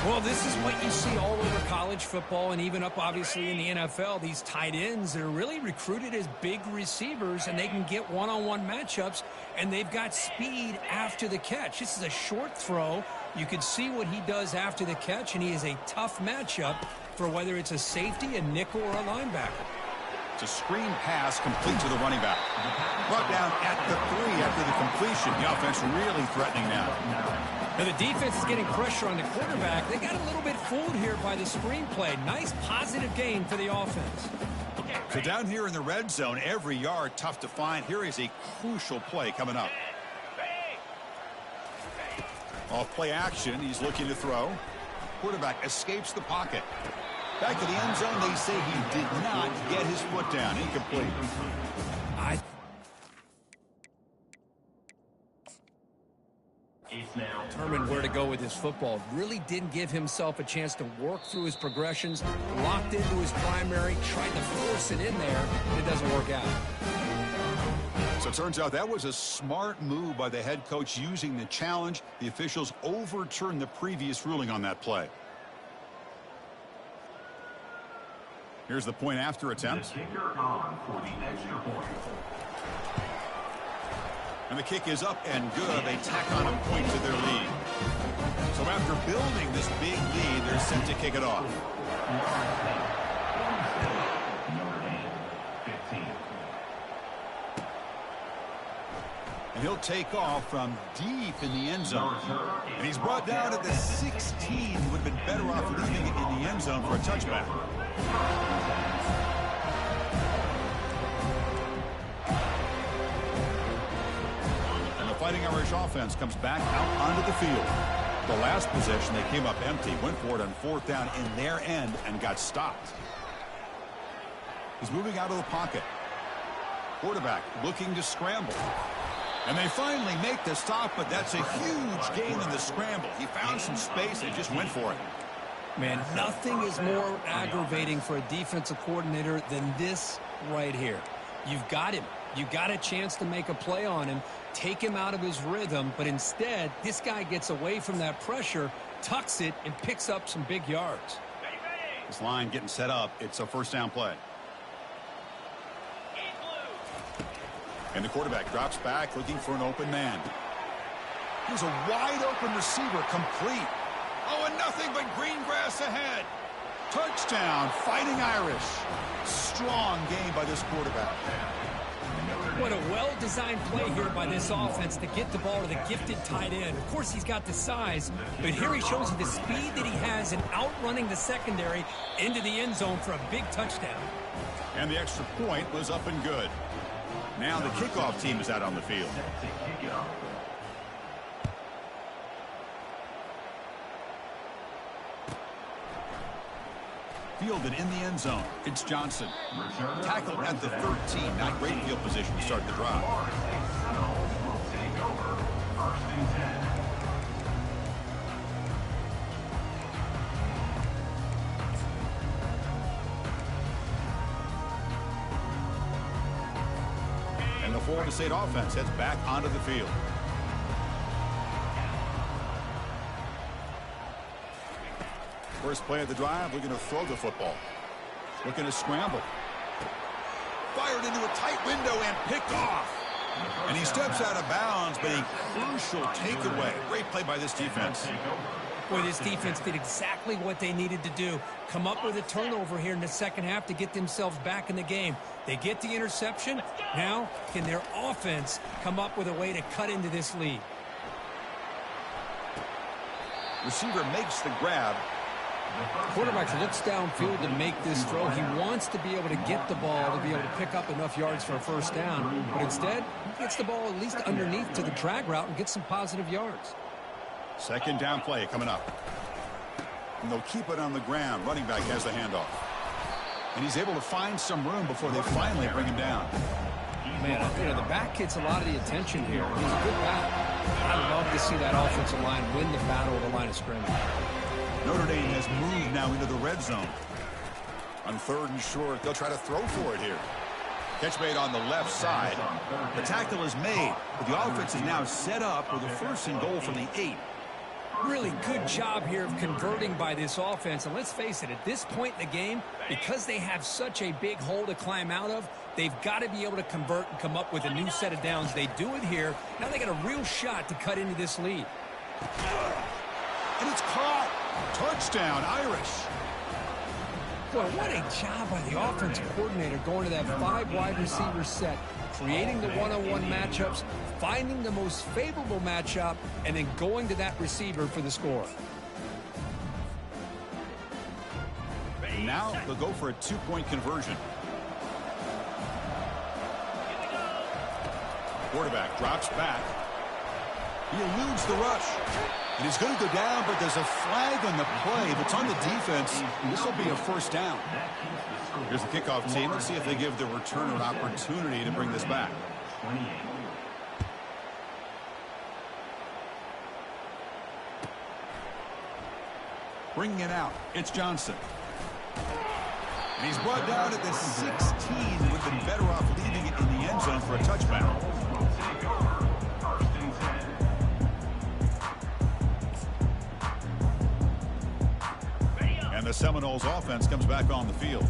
Well, this is what you see all over college football and even up, obviously, in the NFL. These tight ends that are really recruited as big receivers, and they can get one-on-one matchups, and they've got speed after the catch. This is a short throw. You can see what he does after the catch, and he is a tough matchup for whether it's a safety, a nickel, or a linebacker. It's a screen pass complete to the running back. Brought down at the 3 after the completion. The offense really threatening now. Now the defense is getting pressure on the quarterback. They got a little bit fooled here by the screen play. Nice positive gain for the offense. So down here in the red zone, every yard tough to find. Here is a crucial play coming up. Off play action, he's looking to throw. Quarterback escapes the pocket. Back to the end zone, they say he did not get his foot down. Incomplete. Determined where to go with his football. Really didn't give himself a chance to work through his progressions. Locked into his primary, tried to force it in there, and it doesn't work out. So it turns out that was a smart move by the head coach using the challenge. The officials overturned the previous ruling on that play. Here's the point after attempt. The kicker on for the extra point. And the kick is up and good. They tack on a point to their lead. So after building this big lead, they're set to kick it off. Notre Dame, 15. And he'll take off from deep in the end zone. And he's brought down at the 16. He would have been better off leaving it in the end zone for a touchback. And the Fighting Irish offense comes back out onto the field. The last possession, they came up empty, went for it on 4th down in their end and got stopped. He's moving out of the pocket. Quarterback looking to scramble. And they finally make the stop, but that's a huge gain in the scramble. He found some space and just went for it. Man, nothing is more aggravating for a defensive coordinator than this right here. You've got him. You got a chance to make a play on him, take him out of his rhythm, but instead, this guy gets away from that pressure, tucks it, and picks up some big yards. This line getting set up. It's a 1st down play. And the quarterback drops back looking for an open man. Here's a wide open receiver complete. Oh, and nothing but green grass ahead. Touchdown, Fighting Irish. Strong game by this quarterback. What a well-designed play here by this offense to get the ball to the gifted tight end. Of course, he's got the size, but here he shows you the speed that he has in outrunning the secondary into the end zone for a big touchdown. And the extra point was up and good. Now the kickoff team is out on the field. Fielded in the end zone. It's Johnson. Tackled at the 13. Not great field position to start the drive. Will take over 1st and 10. And the Florida State offense heads back onto the field. First play of the drive, looking to throw the football. Looking to scramble. Fired into a tight window and picked off. And he steps out of bounds, but a crucial takeaway. Great play by this defense. Boy, this defense did exactly what they needed to do. Come up with a turnover here in the second half to get themselves back in the game. They get the interception. Now, can their offense come up with a way to cut into this lead? Receiver makes the grab. Quarterback looks downfield to make this throw. He wants to be able to get the ball to be able to pick up enough yards for a 1st down. But instead, he gets the ball at least underneath to the drag route and gets some positive yards. 2nd down play coming up. And they'll keep it on the ground. Running back has the handoff. And he's able to find some room before they finally bring him down. Man, you know, the back gets a lot of the attention here. He's a good back. I'd love to see that offensive line win the battle of the line of scrimmage. Notre Dame has moved now into the red zone. On 3rd and short, they'll try to throw for it here. Catch made on the left side. The tackle is made, but the offense is now set up with a 1st and goal from the 8. Really good job here of converting by this offense. And let's face it, at this point in the game, because they have such a big hole to climb out of, they've got to be able to convert and come up with a new set of downs. They do it here. Now they got a real shot to cut into this lead. And it's caught. Touchdown, Irish. Boy, what a job by the offensive coordinator going to that 5 wide receiver set, creating the one-on-one matchups, finding the most favorable matchup, and then going to that receiver for the score. Now they'll go for a 2-point conversion. Quarterback drops back. He eludes the rush. And he's going to go down, but there's a flag on the play. If it's on the defense, this will be a first down. Here's the kickoff team. Let's see if they give the returner an opportunity to bring this back. Bringing it out, it's Johnson. And he's brought down at the 16. Would have been better off leaving it in the end zone for a touchback. And the Seminoles offense comes back on the field.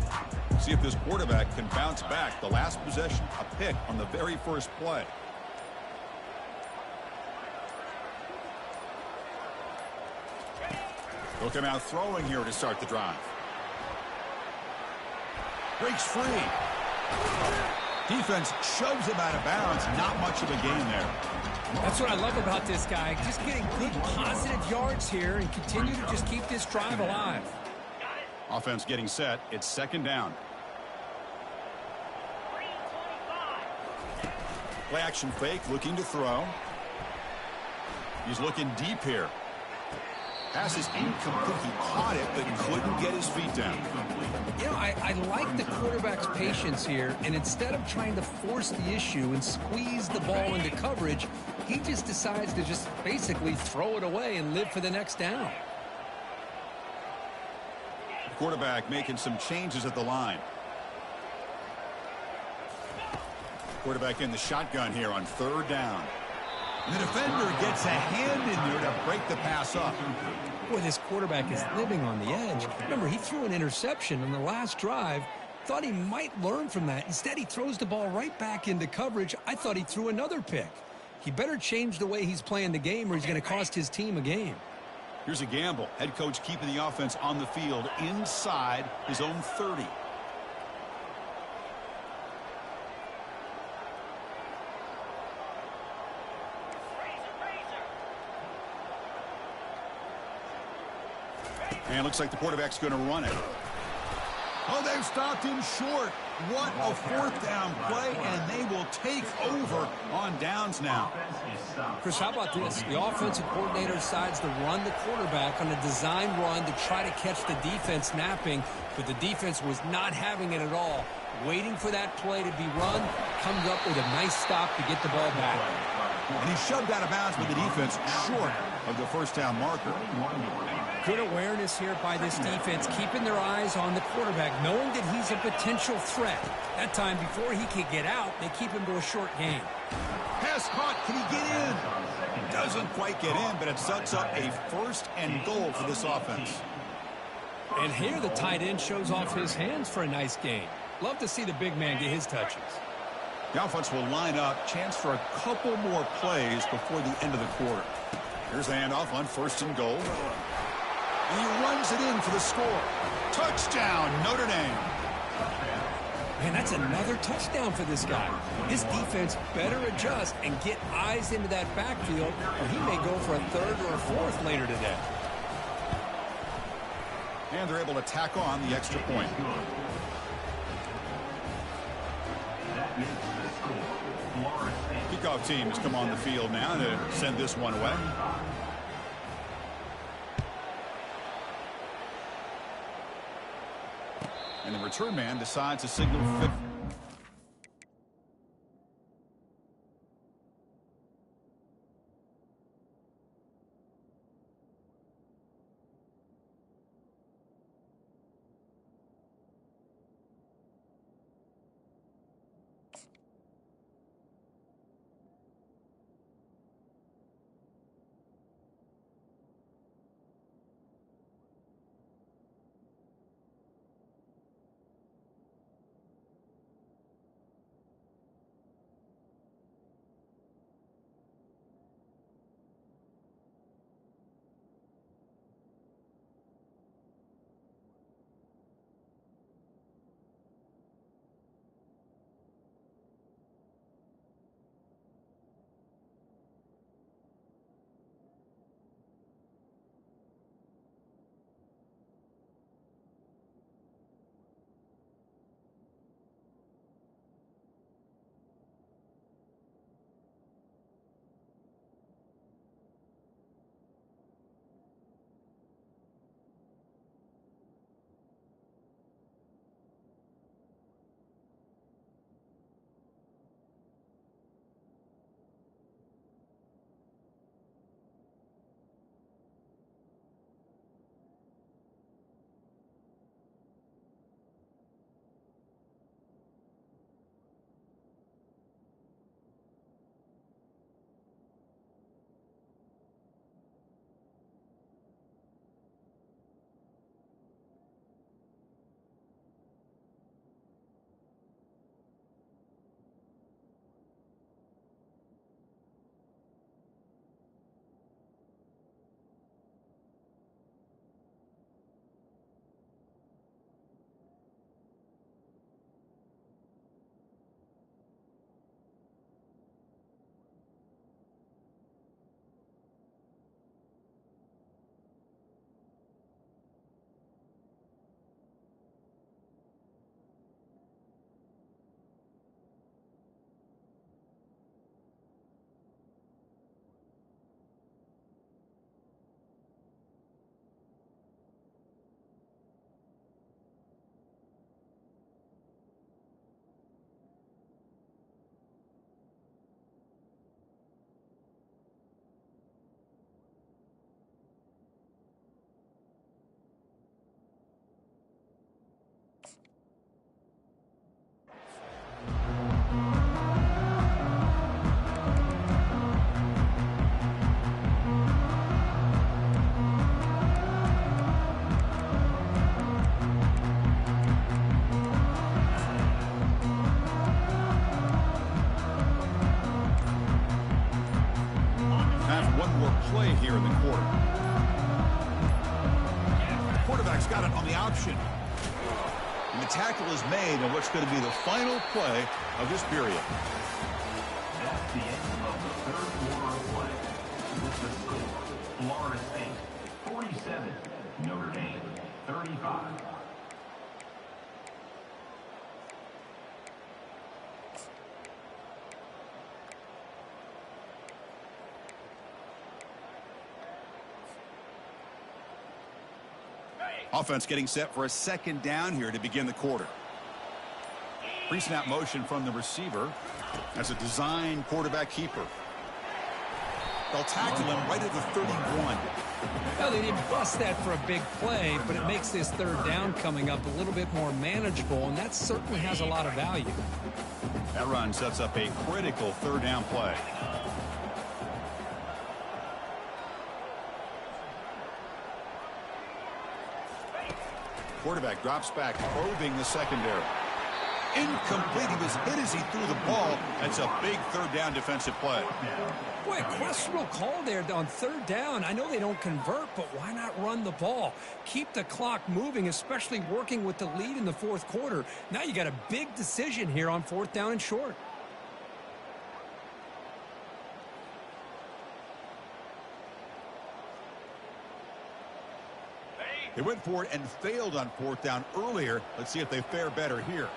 See if this quarterback can bounce back. The last possession, a pick on the very first play. They'll come out throwing here to start the drive. Breaks free. Defense shoves him out of bounds. Not much of a gain there. That's what I love about this guy. Just getting good positive yards here and continue to just keep this drive alive. Offense getting set. It's second down. Play action fake, looking to throw. He's looking deep here. Pass is incomplete. He caught it, but couldn't get his feet down. You know, I like the quarterback's patience here, and instead of trying to force the issue and squeeze the ball into coverage, he just decides to just basically throw it away and live for the next down. The quarterback making some changes at the line. Quarterback in the shotgun here on third down. And the defender gets a hand in there to break the pass up. Boy, this quarterback is living on the edge. Remember, he threw an interception on the last drive. Thought he might learn from that. Instead, he throws the ball right back into coverage. I thought he threw another pick. He better change the way he's playing the game or he's going to cost his team a game. Here's a gamble. Head coach keeping the offense on the field inside his own 30. And looks like the quarterback's going to run it. Oh, they've stopped him short. What a fourth down play, and they will take over on downs now. Chris, how about this? The offensive coordinator decides to run the quarterback on a design run to try to catch the defense napping, but the defense was not having it at all. Waiting for that play to be run, comes up with a nice stop to get the ball back. And he shoved out of bounds with the defense short of the first down marker. Good awareness here by this defense, keeping their eyes on the quarterback, knowing that he's a potential threat. That time, before he can get out, they keep him to a short game. Pass caught. Can he get in? Doesn't quite get in, but it sets up a first and goal for this offense. And here the tight end shows off his hands for a nice gain. Love to see the big man get his touches. The offense will line up. Chance for a couple more plays before the end of the quarter. Here's the handoff on first and goal. And he runs it in for the score. Touchdown, Notre Dame. Man, that's another touchdown for this guy. This defense better adjust and get eyes into that backfield, or he may go for a third or a fourth later today. And they're able to tack on the extra point. Kickoff team has come on the field now to send this one away. And the return man decides to signal fifth. option. And the tackle is made on what's going to be the final play of this period. That's the end of the third quarter of play. With the score, Florida State 47, Notre Dame 35. Offense getting set for a second down here to begin the quarter. Pre-snap motion from the receiver. That's a design quarterback keeper. They'll tackle him right at the 31. Well, they didn't bust that for a big play, but it makes this third down coming up a little bit more manageable, and that certainly has a lot of value. That run sets up a critical third down play. Quarterback drops back, probing the secondary. Incomplete. He was hit as he threw the ball. That's a big third down defensive play. Boy, a questionable call there on third down. I know they don't convert, but why not run the ball? Keep the clock moving, especially working with the lead in the fourth quarter. Now you got a big decision here on fourth down and short. They went for it and failed on fourth down earlier. Let's see if they fare better here.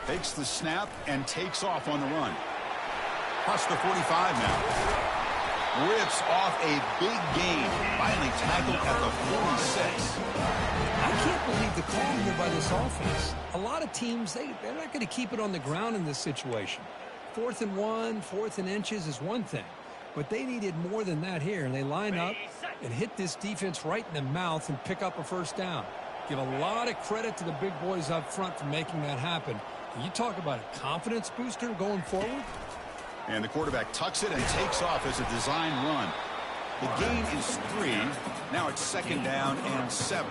Takes the snap and takes off on the run. Across the 45 now. Rips off a big gain. Finally tackled at the 46. I can't believe the call here by this offense. A lot of teams, they're not going to keep it on the ground in this situation. 4th and 1, 4th and inches is one thing. But they needed more than that here, and they line up and hit this defense right in the mouth and pick up a first down. Give a lot of credit to the big boys up front for making that happen. And you talk about a confidence booster going forward. And the quarterback tucks it and takes off as a design run. The gain is 3. Now it's second down and 7.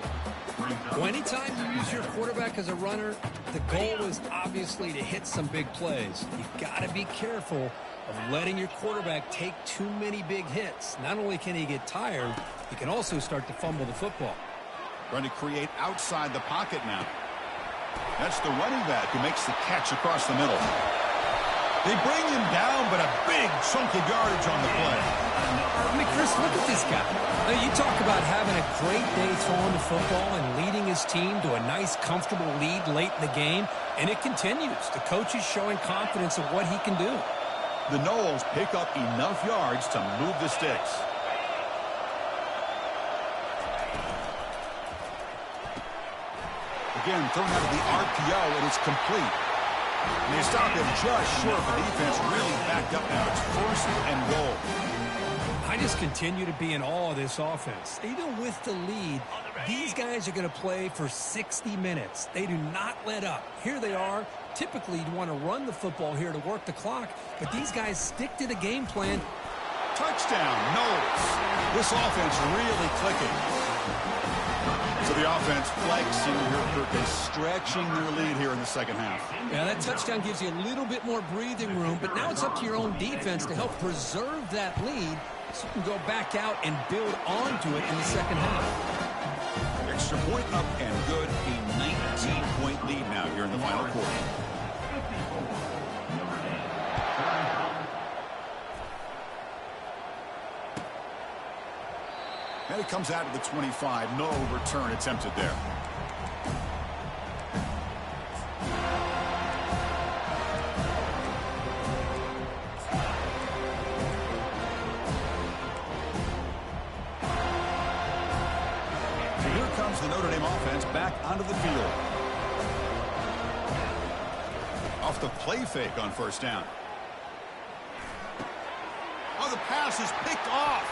Well, anytime you use your quarterback as a runner, the goal is obviously to hit some big plays. You've got to be careful of letting your quarterback take too many big hits. Not only can he get tired, he can also start to fumble the football. Trying to create outside the pocket now. That's the running back who makes the catch across the middle. They bring him down, but a big chunk of yardage on the play. I mean, Chris, look at this guy. Now, you talk about having a great day throwing the football and leading his team to a nice, comfortable lead late in the game, and it continues. The coach is showing confidence of what he can do. The Noles pick up enough yards to move the sticks. Again, thrown out of the RPO, and it's complete. And they stop him just short. The defense really backed up now. It's 1st and goal. I just continue to be in awe of this offense. Even with the lead, these guys are going to play for 60 minutes. They do not let up. Here they are. Typically, you want to run the football here to work the clock, but these guys stick to the game plan. Touchdown, Noles. This offense really clicking. So the offense flexing here, Perkins, stretching their lead here in the second half. Yeah, that touchdown gives you a little bit more breathing room, but now it's up to your own defense to help preserve that lead so you can go back out and build onto it in the second half. Extra point up and good. A 19-point lead now here in the final quarter. And it comes out to the 25. No return attempted there. So here comes the Notre Dame offense back onto the field. Off the play fake on first down. Oh, the pass is picked off.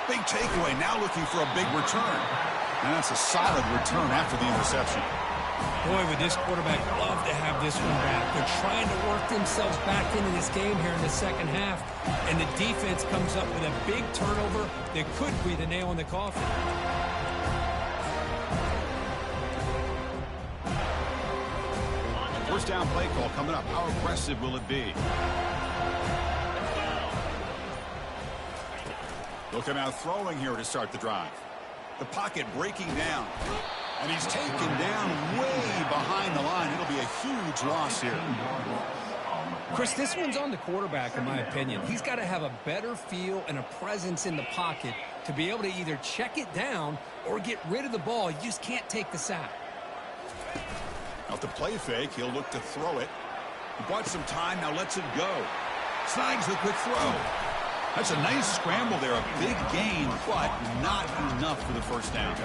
Big takeaway, now looking for a big return. And that's a solid return after the interception. Boy, would this quarterback love to have this one back. They're trying to work themselves back into this game here in the second half. And the defense comes up with a big turnover that could be the nail in the coffin. First down play call coming up. How aggressive will it be? He'll come out throwing here to start the drive. The pocket breaking down. And he's taken down way behind the line. It'll be a huge loss here. Chris, this one's on the quarterback, in my opinion. He's got to have a better feel and a presence in the pocket to be able to either check it down or get rid of the ball. You just can't take the sack. Out the play fake, he'll look to throw it. He bought some time, now lets it go. Snags the quick throw. That's a nice scramble there, a big gain, but not enough for the first down.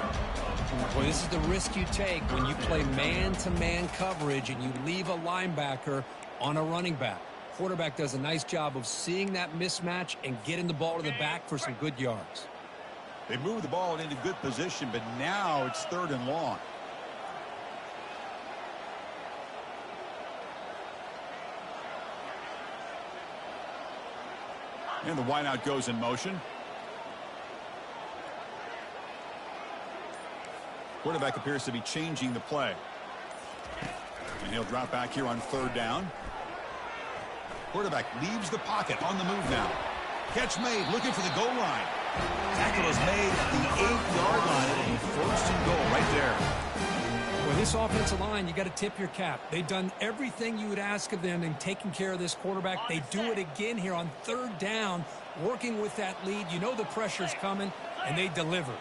Well, this is the risk you take when you play man-to-man coverage and you leave a linebacker on a running back. Quarterback does a nice job of seeing that mismatch and getting the ball to the back for some good yards. They move the ball into good position, but now it's 3rd and long. And the wideout goes in motion. Quarterback appears to be changing the play. And he'll drop back here on 3rd down. Quarterback leaves the pocket on the move now. Catch made, looking for the goal line. Tackle is made at the 8-yard line. It'll be 1st and goal right there. With this offensive line, you got to tip your cap. They've done everything you would ask of them in taking care of this quarterback. They do it again here on 3rd down, working with that lead. You know the pressure's coming, and they deliver.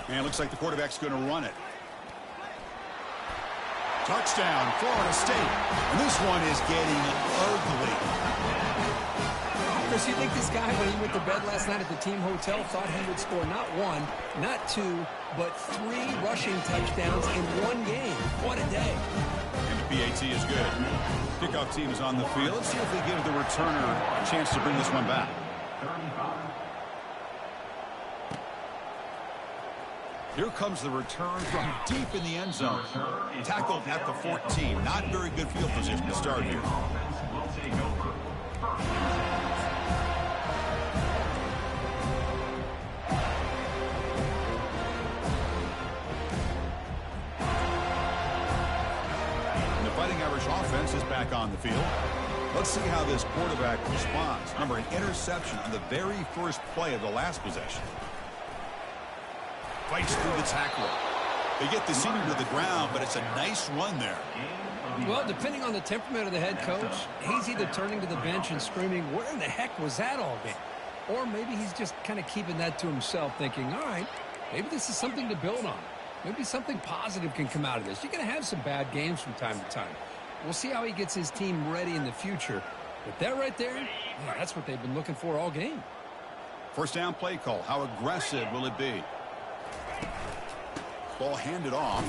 And it looks like the quarterback's going to run it. Touchdown, Florida State. And this one is getting ugly. Chris, you think this guy, when he went to bed last night at the team hotel, thought he would score not 1, not 2, but 3 rushing touchdowns in 1 game? What a day. And the PAT is good. Kickoff team is on the field. Let's see if they give the returner a chance to bring this one back. Here comes the return from deep in the end zone. Tackled at the 14. Not very good field position to start here. And the Fighting Irish offense is back on the field. Let's see how this quarterback responds. Remember, an interception on the very first play of the last possession. Fights through the tackle. They get the senior to the ground, but it's a nice run there. Well, depending on the temperament of the head coach, he's either turning to the bench and screaming, where in the heck was that all game? Or maybe he's just kind of keeping that to himself, thinking, all right, maybe this is something to build on. Maybe something positive can come out of this. You're going to have some bad games from time to time. We'll see how he gets his team ready in the future. But that right there, yeah, that's what they've been looking for all game. 1st down play call. How aggressive will it be? Ball handed off.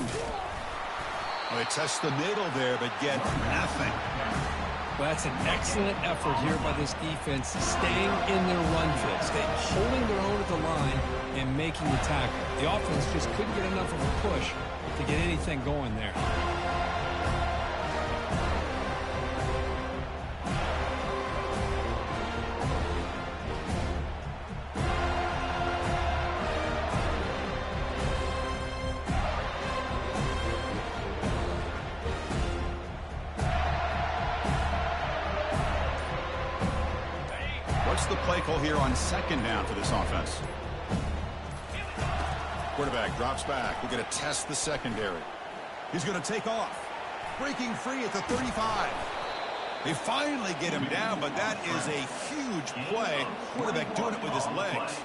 Well, they test the middle there, but get nothing. Well, that's an excellent effort here by this defense, staying in their run fit, holding their own at the line and making the tackle. The offense just couldn't get enough of a push to get anything going there. What's the play call here on 2nd down for this offense? Quarterback drops back. We're going to test the secondary. He's going to take off. Breaking free at the 35. They finally get him down, but that is a huge play. Quarterback doing it with his legs.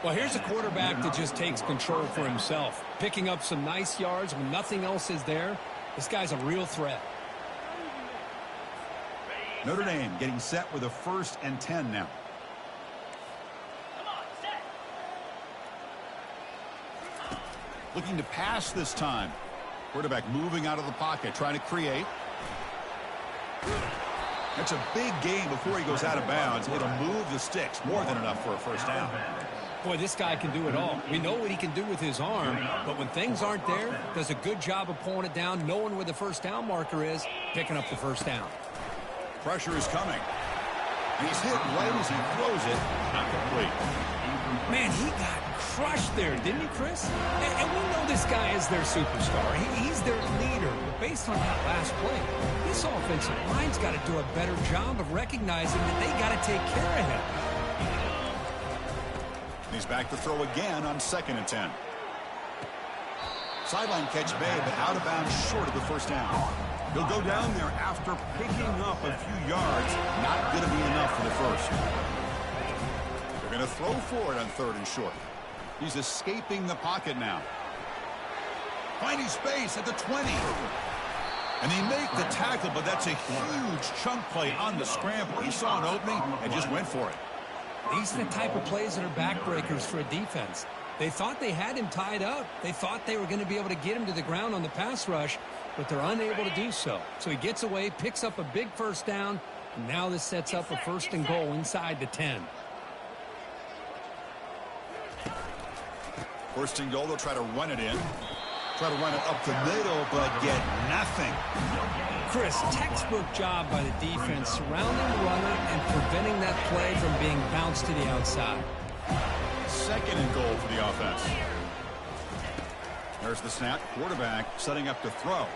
Well, here's a quarterback that just takes control for himself, picking up some nice yards when nothing else is there. This guy's a real threat. Notre Dame getting set with a 1st and 10 now. Looking to pass this time. Quarterback moving out of the pocket, trying to create. That's a big gain before he goes out of bounds. It'll move the sticks, more than enough for a 1st down. Boy, this guy can do it all. We know what he can do with his arm, but when things aren't there, does a good job of pulling it down, knowing where the 1st down marker is, picking up the 1st down. Pressure is coming. And he's hit right as he throws it. Not complete. Man, he got crushed there, didn't he, Chris? And we know this guy is their superstar. He's their leader. But based on that last play, this offensive line's got to do a better job of recognizing that they got to take care of him. He's back to throw again on 2nd and 10. Sideline catch made, but out of bounds short of the first down. He'll go down there after picking up a few yards. Not going to be enough for the first. They're going to throw for it on 3rd and short. He's escaping the pocket now. Finding space at the 20. And they make the tackle, but that's a huge chunk play on the scramble. He saw an opening and just went for it. These are the type of plays that are backbreakers for a defense. They thought they had him tied up. They thought they were going to be able to get him to the ground on the pass rush, but they're unable to do so. So he gets away, picks up a big first down, and now this sets up a 1st and goal inside the 10. 1st and goal, they'll try to run it in. Try to run it up the middle, but get nothing. Chris, textbook job by the defense surrounding the runner and preventing that play from being bounced to the outside. 2nd and goal for the offense. There's the snap. Quarterback setting up to throw.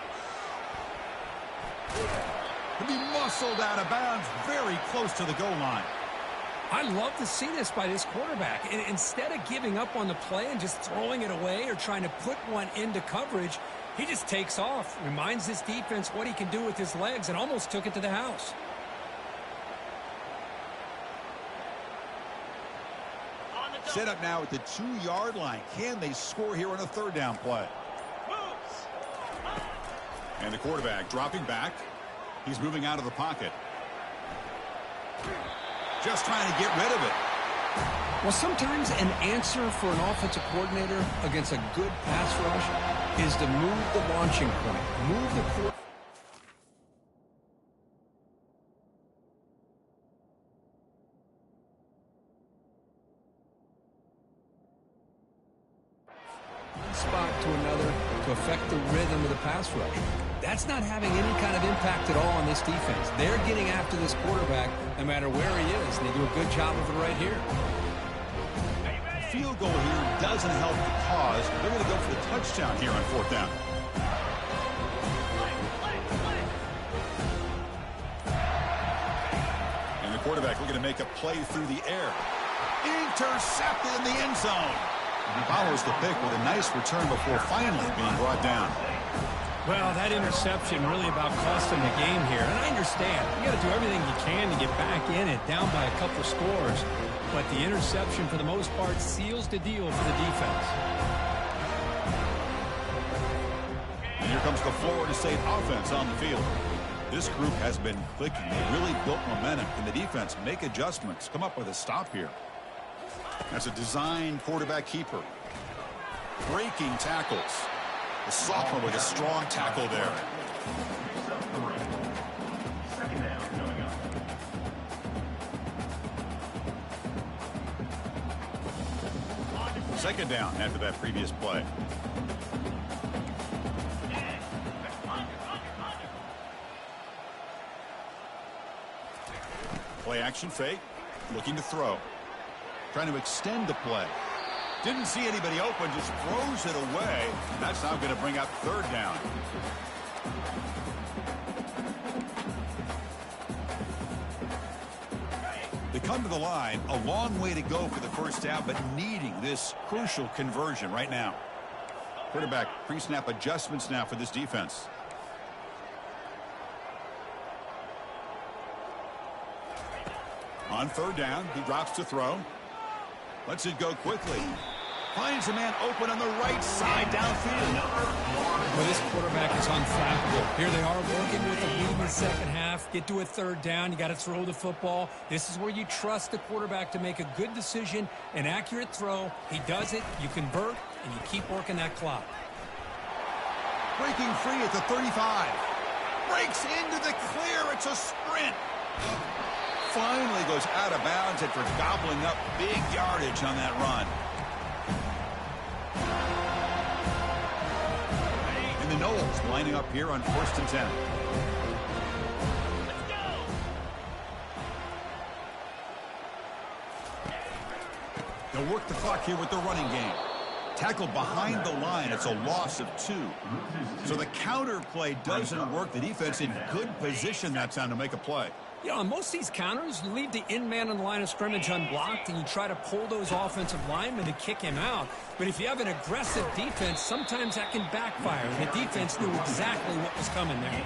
He'll be muscled out of bounds very close to the goal line. I love to see this by this quarterback. And instead of giving up on the play and just throwing it away or trying to put one into coverage, he just takes off, reminds this defense what he can do with his legs, and almost took it to the house. Set up now at the 2-yard line. Can they score here on a 3rd down play? And the quarterback dropping back. He's moving out of the pocket. Just trying to get rid of it. Well, sometimes an answer for an offensive coordinator against a good pass rush is to move the launching point. Move the quarterback. Spot to another to affect the rhythm of the pass rush. That's not having any kind of impact at all on this defense. They're getting after this quarterback no matter where he is, and they do a good job of it right here. Field goal here doesn't help the cause. They're going to go for the touchdown here on 4th down. And the quarterback looking to make a play through the air. Intercepted in the end zone. He follows the pick with a nice return before finally being brought down. Well, that interception really about cost them the game here. And I understand. You got to do everything you can to get back in it, down by a couple scores. But the interception, for the most part, seals the deal for the defense. And here comes the Florida State offense on the field. This group has been clicking. They really built momentum. Can the defense make adjustments? Come up with a stop here. That's a designed quarterback keeper. Breaking tackles. The sophomore with a strong tackle there. 2nd down coming up. Second down after that previous play. Play action fake. Looking to throw. Trying to extend the play. Didn't see anybody open, just throws it away. That's now going to bring up 3rd down. They come to the line, a long way to go for the first down, but needing this crucial conversion right now. Quarterback pre-snap adjustments now for this defense. On 3rd down, he drops to throw. Lets it go quickly. Finds a man open on the right side downfield. Well, this quarterback is unflappable. Here they are working with the lead in the second half. Get to a 3rd down. You got to throw the football. This is where you trust the quarterback to make a good decision, an accurate throw. He does it. You convert, and you keep working that clock. Breaking free at the 35. Breaks into the clear. It's a sprint. Finally goes out of bounds after gobbling up big yardage on that run. And the Noles lining up here on 1st and 10. Let's go. They'll work the clock here with the running game. Tackle behind the line. It's a loss of 2. So the counter play doesn't work. The defense in good position that time to make a play. You know, on most of these counters, you leave the in-man on the line of scrimmage unblocked, and you try to pull those offensive linemen to kick him out. But if you have an aggressive defense, sometimes that can backfire. The defense knew exactly what was coming there.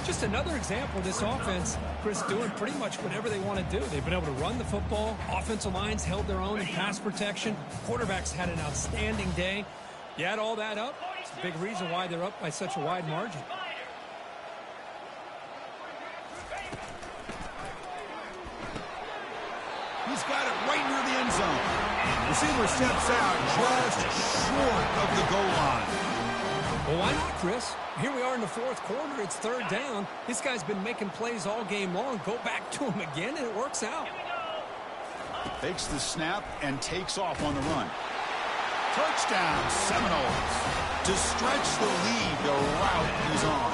Just another example of this offense, Chris, doing pretty much whatever they want to do. They've been able to run the football. Offensive lines held their own in pass protection. Quarterbacks had an outstanding day. You add all that up, it's a big reason why they're up by such a wide margin. He's got it right near the end zone. Receiver steps out just short of the goal line. Well, why not, Chris? Here we are in the fourth quarter. It's third down. This guy's been making plays all game long. Go back to him again, and it works out. Takes the snap and takes off on the run. Touchdown, Seminoles. To stretch the lead, the route he's on.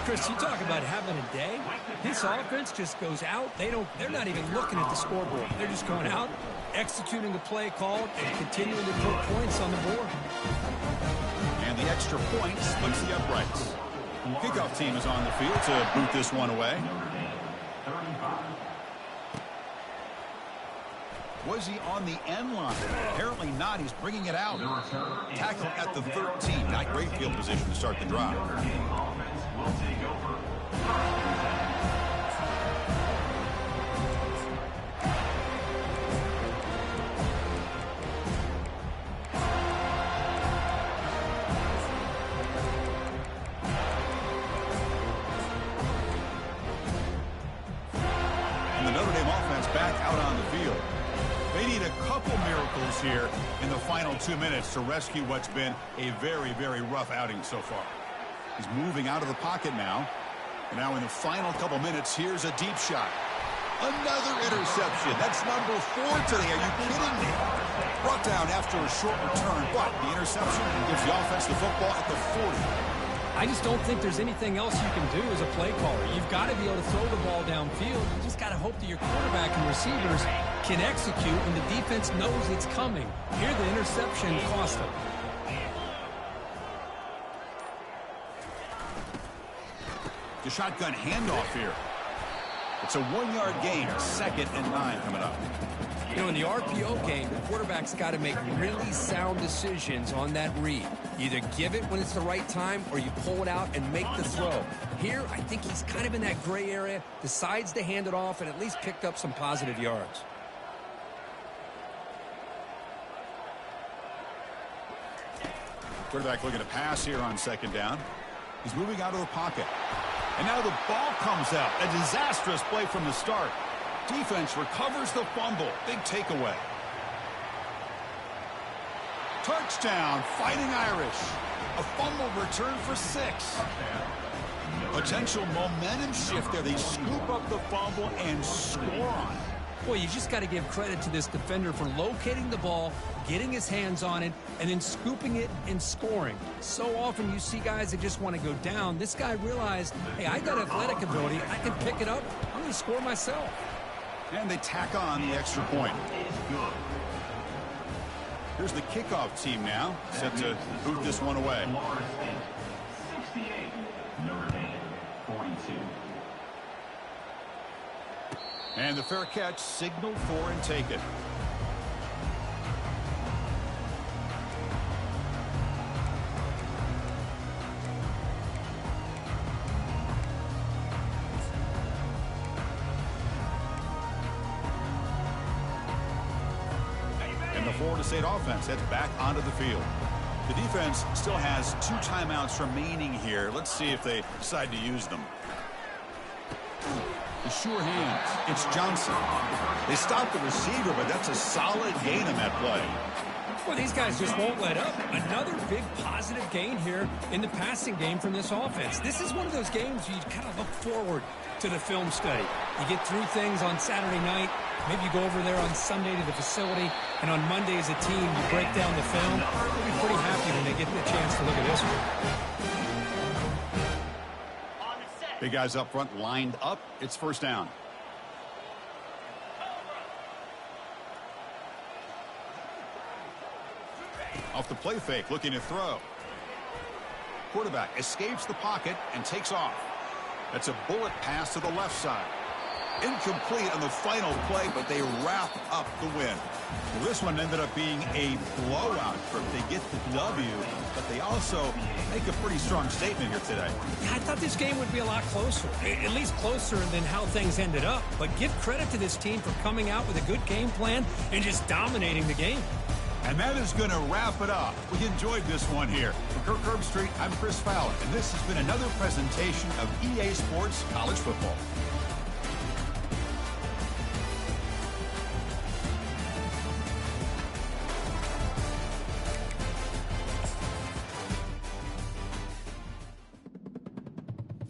Chris, you talk about having a day. This offense just goes out. They're not even looking at the scoreboard. They're just going out, executing the play called, and continuing to put points on the board. And the extra point splits the uprights. Kickoff team is on the field to boot this one away. Was he on the end line? Apparently not. He's bringing it out. Tackle at the 13. Not great field position to start the drive. And the Notre Dame offense back out on the field. They need a couple miracles here in the final 2 minutes to rescue what's been a very, very rough outing so far. He's moving out of the pocket now. And now in the final couple minutes, here's a deep shot. Another interception. That's number 4 today. Are you kidding me? Brought down after a short return, but the interception gives the offense the football at the 40. I just don't think there's anything else you can do as a play caller. You've got to be able to throw the ball downfield. You just got to hope that your quarterback and receivers can execute when the defense knows it's coming. Here, the interception cost them. The shotgun handoff here. It's a 1-yard gain, 2nd and 9 coming up. You know, in the RPO game, the quarterback's got to make really sound decisions on that read. Either give it when it's the right time or you pull it out and make the throw. Here, I think he's kind of in that gray area, decides to hand it off and at least picked up some positive yards. Quarterback looking to pass here on 2nd down. He's moving out of the pocket. And now the ball comes out. A disastrous play from the start. Defense recovers the fumble. Big takeaway. Touchdown, Fighting Irish. A fumble return for 6. Potential momentum shift there. They scoop up the fumble and score on it. Boy, you just got to give credit to this defender for locating the ball, getting his hands on it, and then scooping it and scoring. So often you see guys that just want to go down. This guy realized, hey, I got athletic ability. I can pick it up. I'm going to score myself. And they tack on the extra point. Here's the kickoff team now, set to boot this one away. 68, Notre Dame, 42. And the fair catch signaled for and taken. And the Florida State offense heads back onto the field. The defense still has 2 timeouts remaining here. Let's see if they decide to use them. The sure hands. It's Johnson. They stopped the receiver, but that's a solid gain in that play. Well, these guys just won't let up. Another big positive gain here in the passing game from this offense. This is one of those games you kind of look forward to the film study. You get through things on Saturday night. Maybe you go over there on Sunday to the facility, and on Monday as a team, you break down the film. You'll be pretty happy when they get the chance to look at this one. Big guys up front lined up. It's 1st down. Off the play fake, looking to throw. Quarterback escapes the pocket and takes off. That's a bullet pass to the left side. Incomplete on the final play, but they wrap up the win. Well, this one ended up being a blowout. They get the W, but they also make a pretty strong statement here today. Yeah, I thought this game would be a lot closer, at least closer than how things ended up. But give credit to this team for coming out with a good game plan and just dominating the game. And that is going to wrap it up. We enjoyed this one here. For Kirk Herbstreit, I'm Chris Fowler, and this has been another presentation of EA Sports College Football.